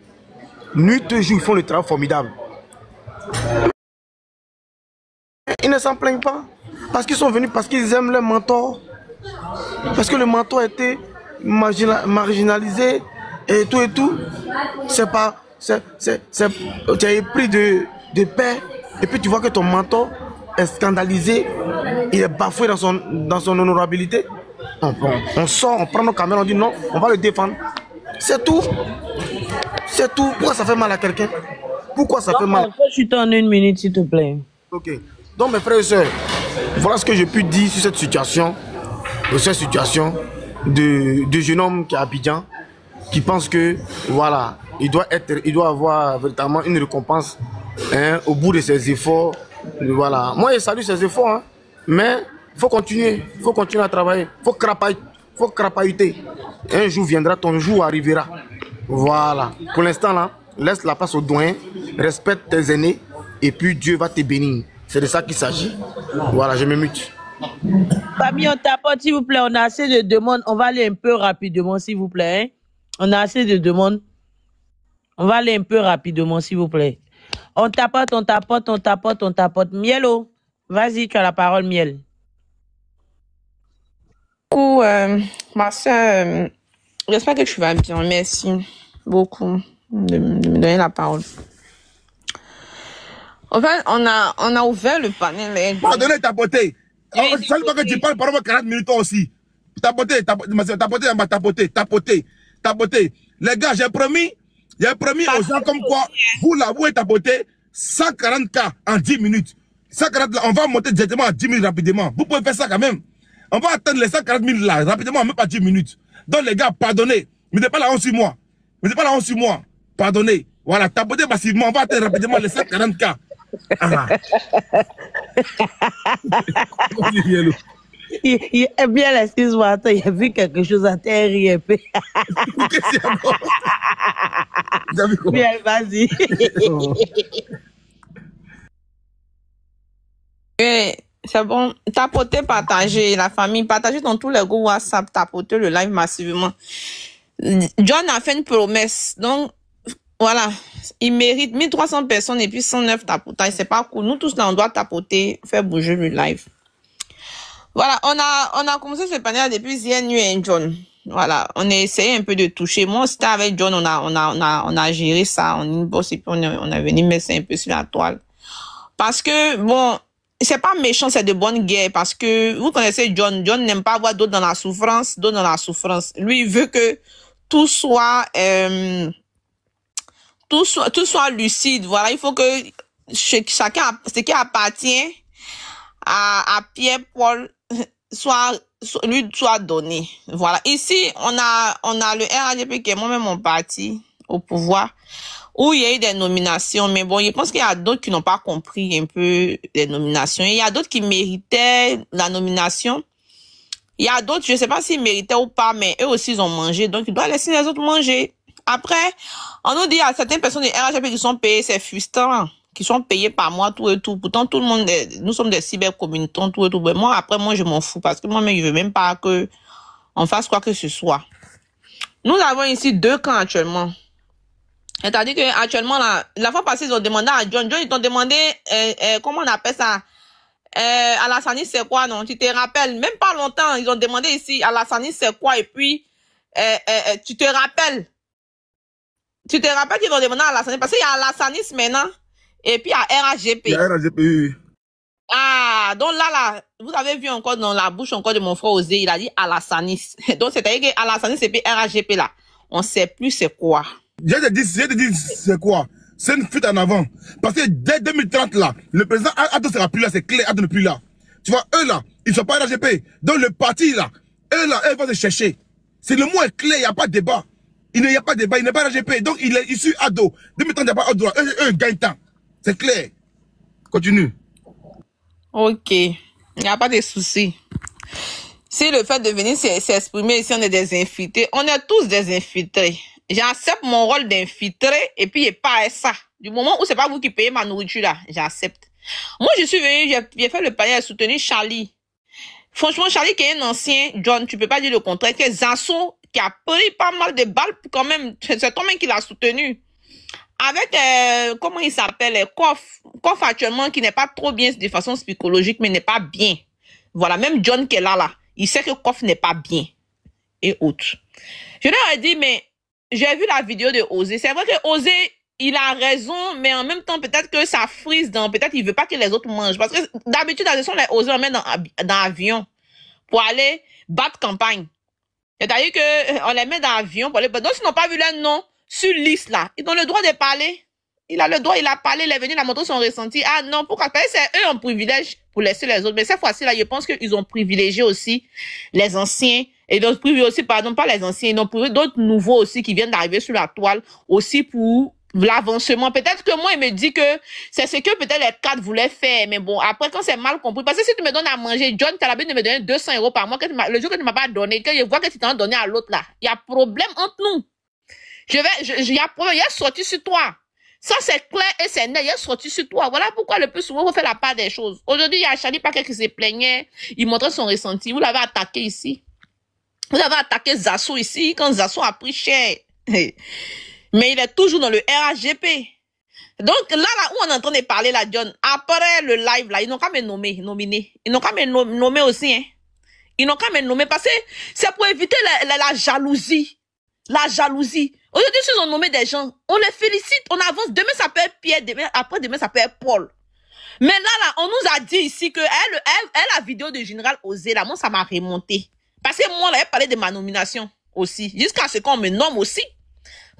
Speaker 6: Nuit et jour, ils font le travail formidable. Ils ne s'en plaignent pas. Parce qu'ils sont venus, parce qu'ils aiment leur mentor. Parce que le mentor a été marginalisé et tout. C'est pas. Tu as épris de paix et puis tu vois que ton mentor est scandalisé, il est bafoué dans son honorabilité. On sort, on prend nos caméras, on dit non, on va le défendre. C'est tout. C'est tout. Pourquoi ça fait mal à quelqu'un? Pourquoi ça fait mal?
Speaker 4: Je suis en 1 minute, s'il te plaît.
Speaker 6: Ok. Donc, mes frères et sœurs, voilà ce que je peux dire sur cette situation. De jeune homme qui est à Abidjan, qui pense que, voilà, il doit avoir véritablement une récompense au bout de ses efforts. Voilà. Moi, je salue ses efforts, hein, mais il faut continuer à travailler. Il faut crapahuter. Un jour viendra, ton jour arrivera. Voilà. Pour l'instant, là, laisse la place aux doyens, respecte tes aînés, et puis Dieu va te bénir. C'est de ça qu'il s'agit. Voilà, je me mute.
Speaker 4: Famille, on tapote, s'il vous plaît. On a assez de demandes. On va aller un peu rapidement, s'il vous plaît. Hein? On a assez de demandes. On va aller un peu rapidement, s'il vous plaît. On tapote. Mielo, vas-y, tu as la parole, Miel.
Speaker 7: Ma soeur, j'espère que tu vas bien. Merci beaucoup de me donner la parole. En fait, on a ouvert le panel.
Speaker 1: Pardonnez, tapoter. Seulement que tu parles pendant 40 minutes aussi. Tapoter. Les gars, j'ai promis aux gens comme quoi, vous là, vous êtes tapoté 140K en 10 minutes. 140 là, on va monter directement à 10 minutes rapidement. Vous pouvez faire ça quand même. On va atteindre les 140 000 là, rapidement, même pas 10 minutes. Donc les gars, pardonnez. Mettez pas la honte sur moi. Pardonnez. Voilà, tapotez massivement, on va atteindre rapidement les 140K. Ah.
Speaker 4: Il est bien, excuse-moi, attends, il a vu quelque chose à terre, il est peu. Bien, vas-y.
Speaker 7: C'est bon. Tapoter, partager, la famille, partager dans tous les groupes WhatsApp, tapoter le live massivement. John a fait une promesse, donc voilà, il mérite 1300 personnes et puis 109 tapotages, c'est pas cool. Nous tous là, on doit tapoter, faire bouger le live. Voilà, on a commencé ce panel depuis hier nuit et John. Voilà, on a essayé un peu de toucher. Moi, c'était avec John, on a géré ça en inbox et puis on est venu mettre ça un peu sur la toile. Parce que, bon, c'est pas méchant, c'est de bonne guerre. Parce que, vous connaissez John n'aime pas voir d'autres dans la souffrance, Lui, il veut que tout soit lucide. Voilà, il faut que chacun, ce qui appartient à Pierre-Paul lui soit donné. Voilà. Ici, on a le RAGP qui est moi-même mon parti au pouvoir, où il y a eu des nominations. Mais bon, je pense qu'il y a d'autres qui n'ont pas compris un peu les nominations. Il y a d'autres qui méritaient la nomination. Il y a d'autres, je ne sais pas s'ils méritaient ou pas, mais eux aussi, ils ont mangé. Donc, ils doivent laisser les autres manger. Après, on nous dit à certaines personnes de RHP qui sont payées, c'est frustrant, qui sont payées par mois, tout et tout. Pourtant, tout le monde, nous sommes des cybercommunicants, tout et tout. Mais moi, après, moi, je m'en fous parce que moi, je veux même pas que on fasse quoi que ce soit. Nous avons ici 2 camps actuellement. C'est-à-dire que actuellement, la fois passée, ils ont demandé à John, ils t'ont demandé, comment on appelle ça? Alassani, c'est quoi, non? Tu te rappelles? Même pas longtemps, ils ont demandé ici, Alassani, c'est quoi? Et puis, tu te rappelles qu'ils ont demandé à Alassani? Parce qu'il y a Alassanis maintenant, et puis il y a RAGP.
Speaker 1: Il y a RAGP, oui.
Speaker 7: Ah, donc là, vous avez vu encore dans la bouche encore de mon frère Osé, il a dit Alassanis. Donc, c'est-à-dire que Alassanis et puis RAGP là, on sait plus c'est quoi.
Speaker 1: Je te dis c'est quoi? C'est une fuite en avant. Parce que dès 2030 là, le président Ado sera plus là, c'est clair, Ado n'est plus là. Tu vois, eux là, ils ne sont pas RAGP. Donc le parti là, eux vont se chercher. C'est le mot est clair, il n'y a pas de débat. Il n'y a pas de débat, il n'est pas RAGP. Donc il est issu Ado. 2030, il n'y a pas Ado. Eux gagnent temps. C'est clair. Continue.
Speaker 7: Ok. Il n'y a pas de souci. Si le fait de venir s'exprimer ici, on est des infiltrés. On est tous des infiltrés. J'accepte mon rôle d'infiltré et puis il n'y a pas ça. Du moment où c'est pas vous qui payez ma nourriture là, j'accepte. Moi, je suis venu, j'ai fait le palier à soutenir Charlie. Franchement, Charlie qui est un ancien, John, tu peux pas dire le contraire, que Zasso qui a pris pas mal de balles quand même, c'est toi-même qui l'a soutenu. Avec, comment il s'appelle, Kof actuellement qui n'est pas trop bien de façon psychologique, mais n'est pas bien. Voilà, même John qui est là, il sait que Kof n'est pas bien. Et autres. Je leur ai dit, mais j'ai vu la vidéo de Osé. C'est vrai que Osé, il a raison, mais en même temps, peut-être que ça frise peut-être il veut pas que les autres mangent. Parce que d'habitude, la gestion, les Osé, on met dans l'avion. pour aller battre campagne. C'est-à-dire qu'on les met dans l'avion pour aller battre. Donc, s'ils n'ont pas vu leur nom sur liste là, ils ont le droit de parler. Il a le droit, il a parlé, il est venu, il a montré son ressenti. Ah non, pourquoi? Parce que c'est eux en privilège pour laisser les autres. Mais cette fois-ci là, je pense qu'ils ont privilégié aussi les anciens. Et donc, privilégié aussi, pardon, pas les anciens, ils ont privilégié d'autres nouveaux aussi qui viennent d'arriver sur la toile aussi pour l'avancement. Peut-être que moi, il me dit que c'est ce que peut-être les cadres voulaient faire. Mais bon, après, quand c'est mal compris, parce que si tu me donnes à manger, John, tu as l'habitude de me donner 200 € par mois, le jour que tu ne m'as pas donné, que je vois que tu t'en as donné à l'autre là, il y a problème entre nous. Il y a problème, il a sorti sur toi. Ça, c'est clair et c'est net, il a sorti sur toi. Voilà pourquoi le plus souvent, on fait la part des choses. Aujourd'hui, il y a Charlie Paquet qui se plaignait, il montrait son ressenti. Vous l'avez attaqué ici. Vous avez attaqué Zasso ici, quand Zasso a pris cher. Mais il est toujours dans le RHGP. Donc là où on est en train de parler là, John, après le live là, ils n'ont qu'à me nominer. Ils n'ont qu'à me nommer aussi, hein. Ils n'ont qu'à me nommer parce que c'est pour éviter la jalousie. La jalousie. Aujourd'hui, s'ils ont nommé des gens, on les félicite, on avance. Demain, ça peut être Pierre, après-demain, ça peut être Paul. Mais là, on nous a dit ici que la vidéo de Général Osé, là, moi, ça m'a remonté. Parce que moi, là, j'ai parlé de ma nomination aussi. Jusqu'à ce qu'on me nomme aussi.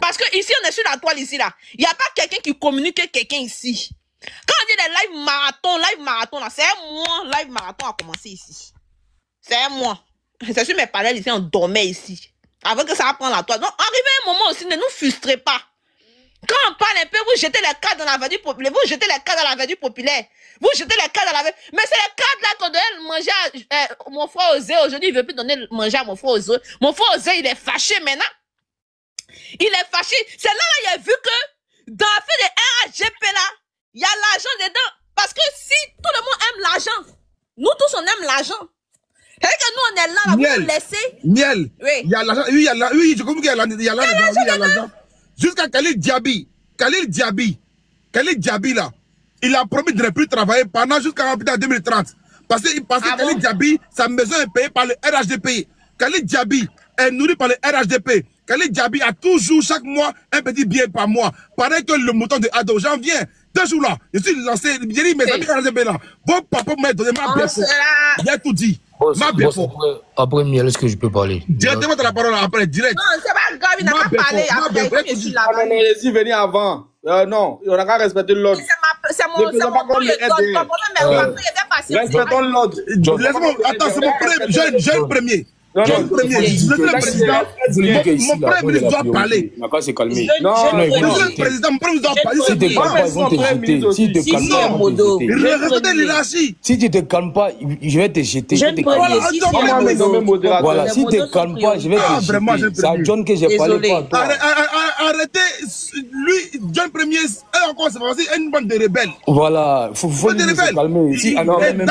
Speaker 7: Parce que ici, on est sur la toile ici, là. Il n'y a pas quelqu'un qui communique avec quelqu'un ici. Quand on dit des live marathon, là, c'est moi, live marathon a commencé ici. C'est moi. C'est sur mes panels ici, on dormait ici. Avant que ça prenne la toile. Donc, arrivé un moment aussi, ne nous frustrez pas. Quand on parle un peu, vous jetez les cadres dans la verdure populaire. Vous jetez les cadres dans la verdure populaire. Vous jetez les cadres dans la verdure. Mais c'est les cadres là qu'on donne manger à mon frère Osé. Aujourd'hui, il veut plus donner manger à mon frère Osé. Mon frère Osé, il est fâché maintenant. Il est fâché. C'est là, il a vu que dans l'affaire des RHGP là, il y a l'argent dedans. Parce que si tout le monde aime l'argent, nous tous on aime l'argent. C'est que nous on est là, vous nous laissez.
Speaker 1: Miel.
Speaker 7: Oui.
Speaker 1: Il y a l'argent. Oui, oui, je comprends qu'il y a l'argent. Jusqu'à Khalil Diaby. Khalil Diaby là, il a promis de ne plus travailler pendant jusqu'en 2030. Parce que Khalil Diaby, sa maison est payée par le RHDP. Khalil Diaby est nourri par le RHDP. Khalil Diaby a toujours chaque mois un petit billet par mois. Pareil que le mouton de Ado. J'en viens. 2 jours là, je suis lancé. J'ai dit mes amis RHDP là. Vos papas m'a donné ma bière. Il a tout dit.
Speaker 8: Après, Miel, est-ce que je peux parler?
Speaker 1: Directement dans la parole après, direct.
Speaker 7: Non, c'est pas grave, il n'a pas parlé après. Je suis là.
Speaker 9: Non, laissez venir avant. Non, on n'a qu'à respecter l'ordre.
Speaker 7: C'est mon problème.
Speaker 9: Respectons l'ordre.
Speaker 1: Attends, c'est mon premier, jeune premier. Jeune premier, le président, mon premier ministre doit parler.
Speaker 8: On n'a qu'à se calmer.
Speaker 1: Non, le président, mon premier ministre doit parler.
Speaker 8: Si tu te calmes pas, ils vont te jeter. Si tu te calmes pas, ils vont te jeter.
Speaker 1: Respectez l'hierarchie.
Speaker 8: Si tu te calmes pas, je vais te jeter. Voilà, si tu te calmes pas, je vais te jeter. C'est à John que j'ai parlé, pas à toi.
Speaker 1: Arrêtez, lui, John premier, encore c'est aussi une bande de rebelles.
Speaker 8: Voilà, il faut se calmer. Si Amira même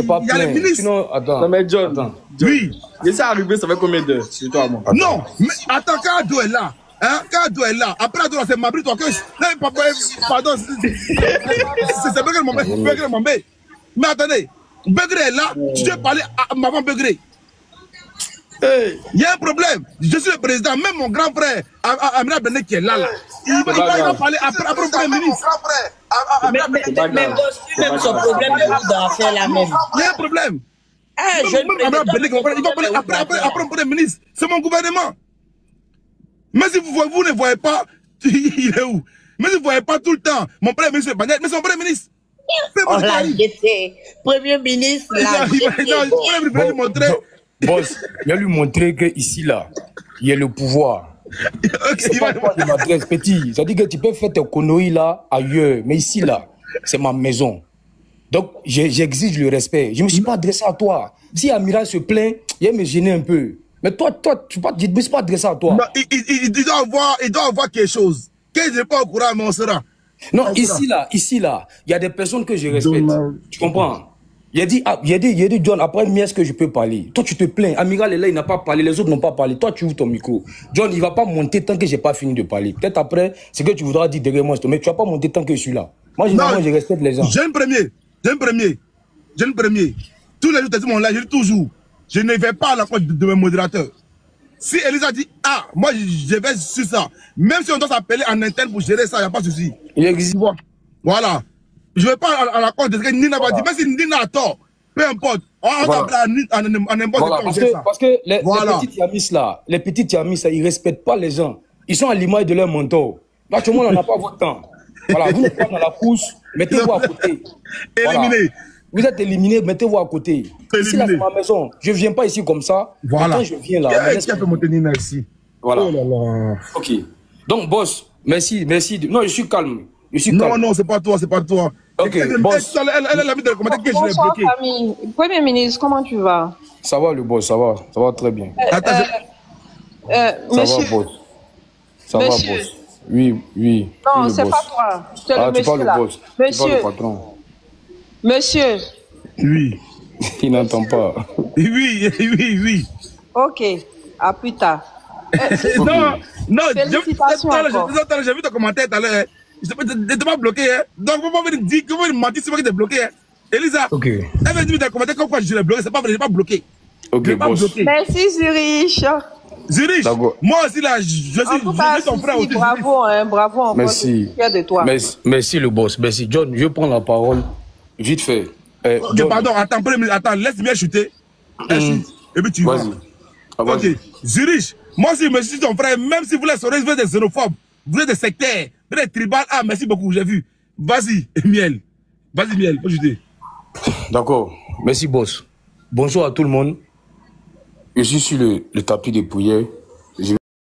Speaker 8: pas plein, sinon, attends.
Speaker 9: Attends. Oui. Et ça arrivé, ça fait combien d'heures? C'est toi, moi.
Speaker 1: Non, mais attends, quand Ado est là, hein, quand Ado est là, après Ado, c'est Mabri, toi, que. Pardon, c'est Begré, mon bé. Mais attendez, Begré est là, tu dois parler à maman Begré. Il y a un problème. Je suis le président, même mon grand frère, Amina Bené, qui est là. Il va parler après le premier ministre.
Speaker 4: Mais même son problème, il doit faire la même.
Speaker 1: Il y a un problème. Il va parler après le premier ministre. C'est mon gouvernement. Mais si vous ne voyez pas, il est où? Mais si vous ne voyez pas tout le temps, mon premier ministre, mais son premier ministre.
Speaker 4: On l'a jeté. Premier ministre,
Speaker 8: Boss, il va lui montrer que ici là, il y a le pouvoir. C'est pas toi qui m'adresse, petit. Ça dit que tu peux faire tes conneries là, ailleurs. Mais ici là, c'est ma maison. Donc, j'exige le respect. Je ne me suis pas adressé à toi. Si Amira se plaint, il va me gêner un peu. Mais toi, je ne me suis pas adressé à toi.
Speaker 1: Non, il doit avoir quelque chose. Qu'il n'est pas au courant, mais on sera.
Speaker 8: Non, ici là, il y a des personnes que je respecte. Tu comprends? Il a dit, John, après moi, est-ce que je peux parler? Toi, tu te plains. Amiral est là, il n'a pas parlé. Les autres n'ont pas parlé. Toi, tu ouvres ton micro. John, il ne va pas monter tant que je n'ai pas fini de parler. Peut-être après, c'est que tu voudras dire derrière moi, mais tu ne vas pas monter tant que je suis là. Moi, généralement, je respecte les gens.
Speaker 1: Jeune premier. Tous les jours, tu mon live, je dis toujours, je ne vais pas à la fois de mes modérateurs. Si Elisa dit, moi, je vais sur ça. Même si on doit s'appeler en interne pour gérer ça, il n'y a pas de souci.
Speaker 8: Il existe.
Speaker 1: Voilà. Je ne vais pas à la cause de ce que Nina va dire. Même si Nina a tort, peu importe. Voilà.
Speaker 8: Voilà, parce que les petites yamis là, ils respectent pas les gens. Ils sont à l'image de leur mentor. Là, tout le monde n'en a pas votre temps. Voilà, vous n'êtes pas dans la course, mettez-vous à côté. Voilà. Éliminé. Vous êtes éliminé, mettez-vous à côté. Ici, là, c'est ma maison. Je ne viens pas ici comme ça. Voilà. Quand je viens là...
Speaker 1: Qui a fait monter Nina ici?
Speaker 8: Voilà.
Speaker 1: Oh là là.
Speaker 8: Ok. Donc, boss, merci. Non, je suis calme.
Speaker 1: Non, c'est pas toi.
Speaker 8: Ok, boss.
Speaker 1: Elle a mis dans le commentaire que je l'ai bloqué.
Speaker 10: Famille. Premier ministre, comment tu vas?
Speaker 8: Ça va, le boss, ça va très bien.
Speaker 10: Monsieur.
Speaker 8: Ça va, boss. Ça va, boss. Oui.
Speaker 10: Non, c'est pas toi. C'est le monsieur
Speaker 8: tu parles
Speaker 10: là.
Speaker 8: Le boss.
Speaker 10: Monsieur.
Speaker 8: Tu parles le patron.
Speaker 10: Monsieur.
Speaker 1: Oui.
Speaker 8: Il n'entend pas.
Speaker 1: Oui.
Speaker 10: Ok. À plus tard.
Speaker 1: Non.
Speaker 10: Félicitations encore.
Speaker 1: J'ai vu ton commentaire tout à l'heure. Je t'ai pas bloqué. Donc, vous m'avez dit que vous mentir, c'est moi qui t'ai bloqué. Elisa.
Speaker 8: Ok.
Speaker 1: Elle m'a dit dans le commentaire pourquoi je l'ai bloqué. C'est pas vrai, je l'ai pas bloqué.
Speaker 8: Ok, boss.
Speaker 10: Merci, Zurich.
Speaker 1: Zurich, moi aussi là, je suis ton frère aussi.
Speaker 10: Bravo encore.
Speaker 8: Merci.
Speaker 10: Fier de toi.
Speaker 8: Merci le boss. Merci. John, je prends la parole vite fait.
Speaker 1: Ok, pardon, attends, laisse bien chuter. Et puis tu vas. Ok, Zurich, moi aussi, je suis ton frère, même si vous les saurez, vous êtes des xénophobes, vous êtes des sectaires, vous êtes tribal. Ah, merci beaucoup, j'ai vu. Vas-y, Miel. Vas-y, Miel, faut chuter.
Speaker 8: D'accord. Merci, boss. Bonjour à tout le monde. Je suis sur le tapis des pouillères.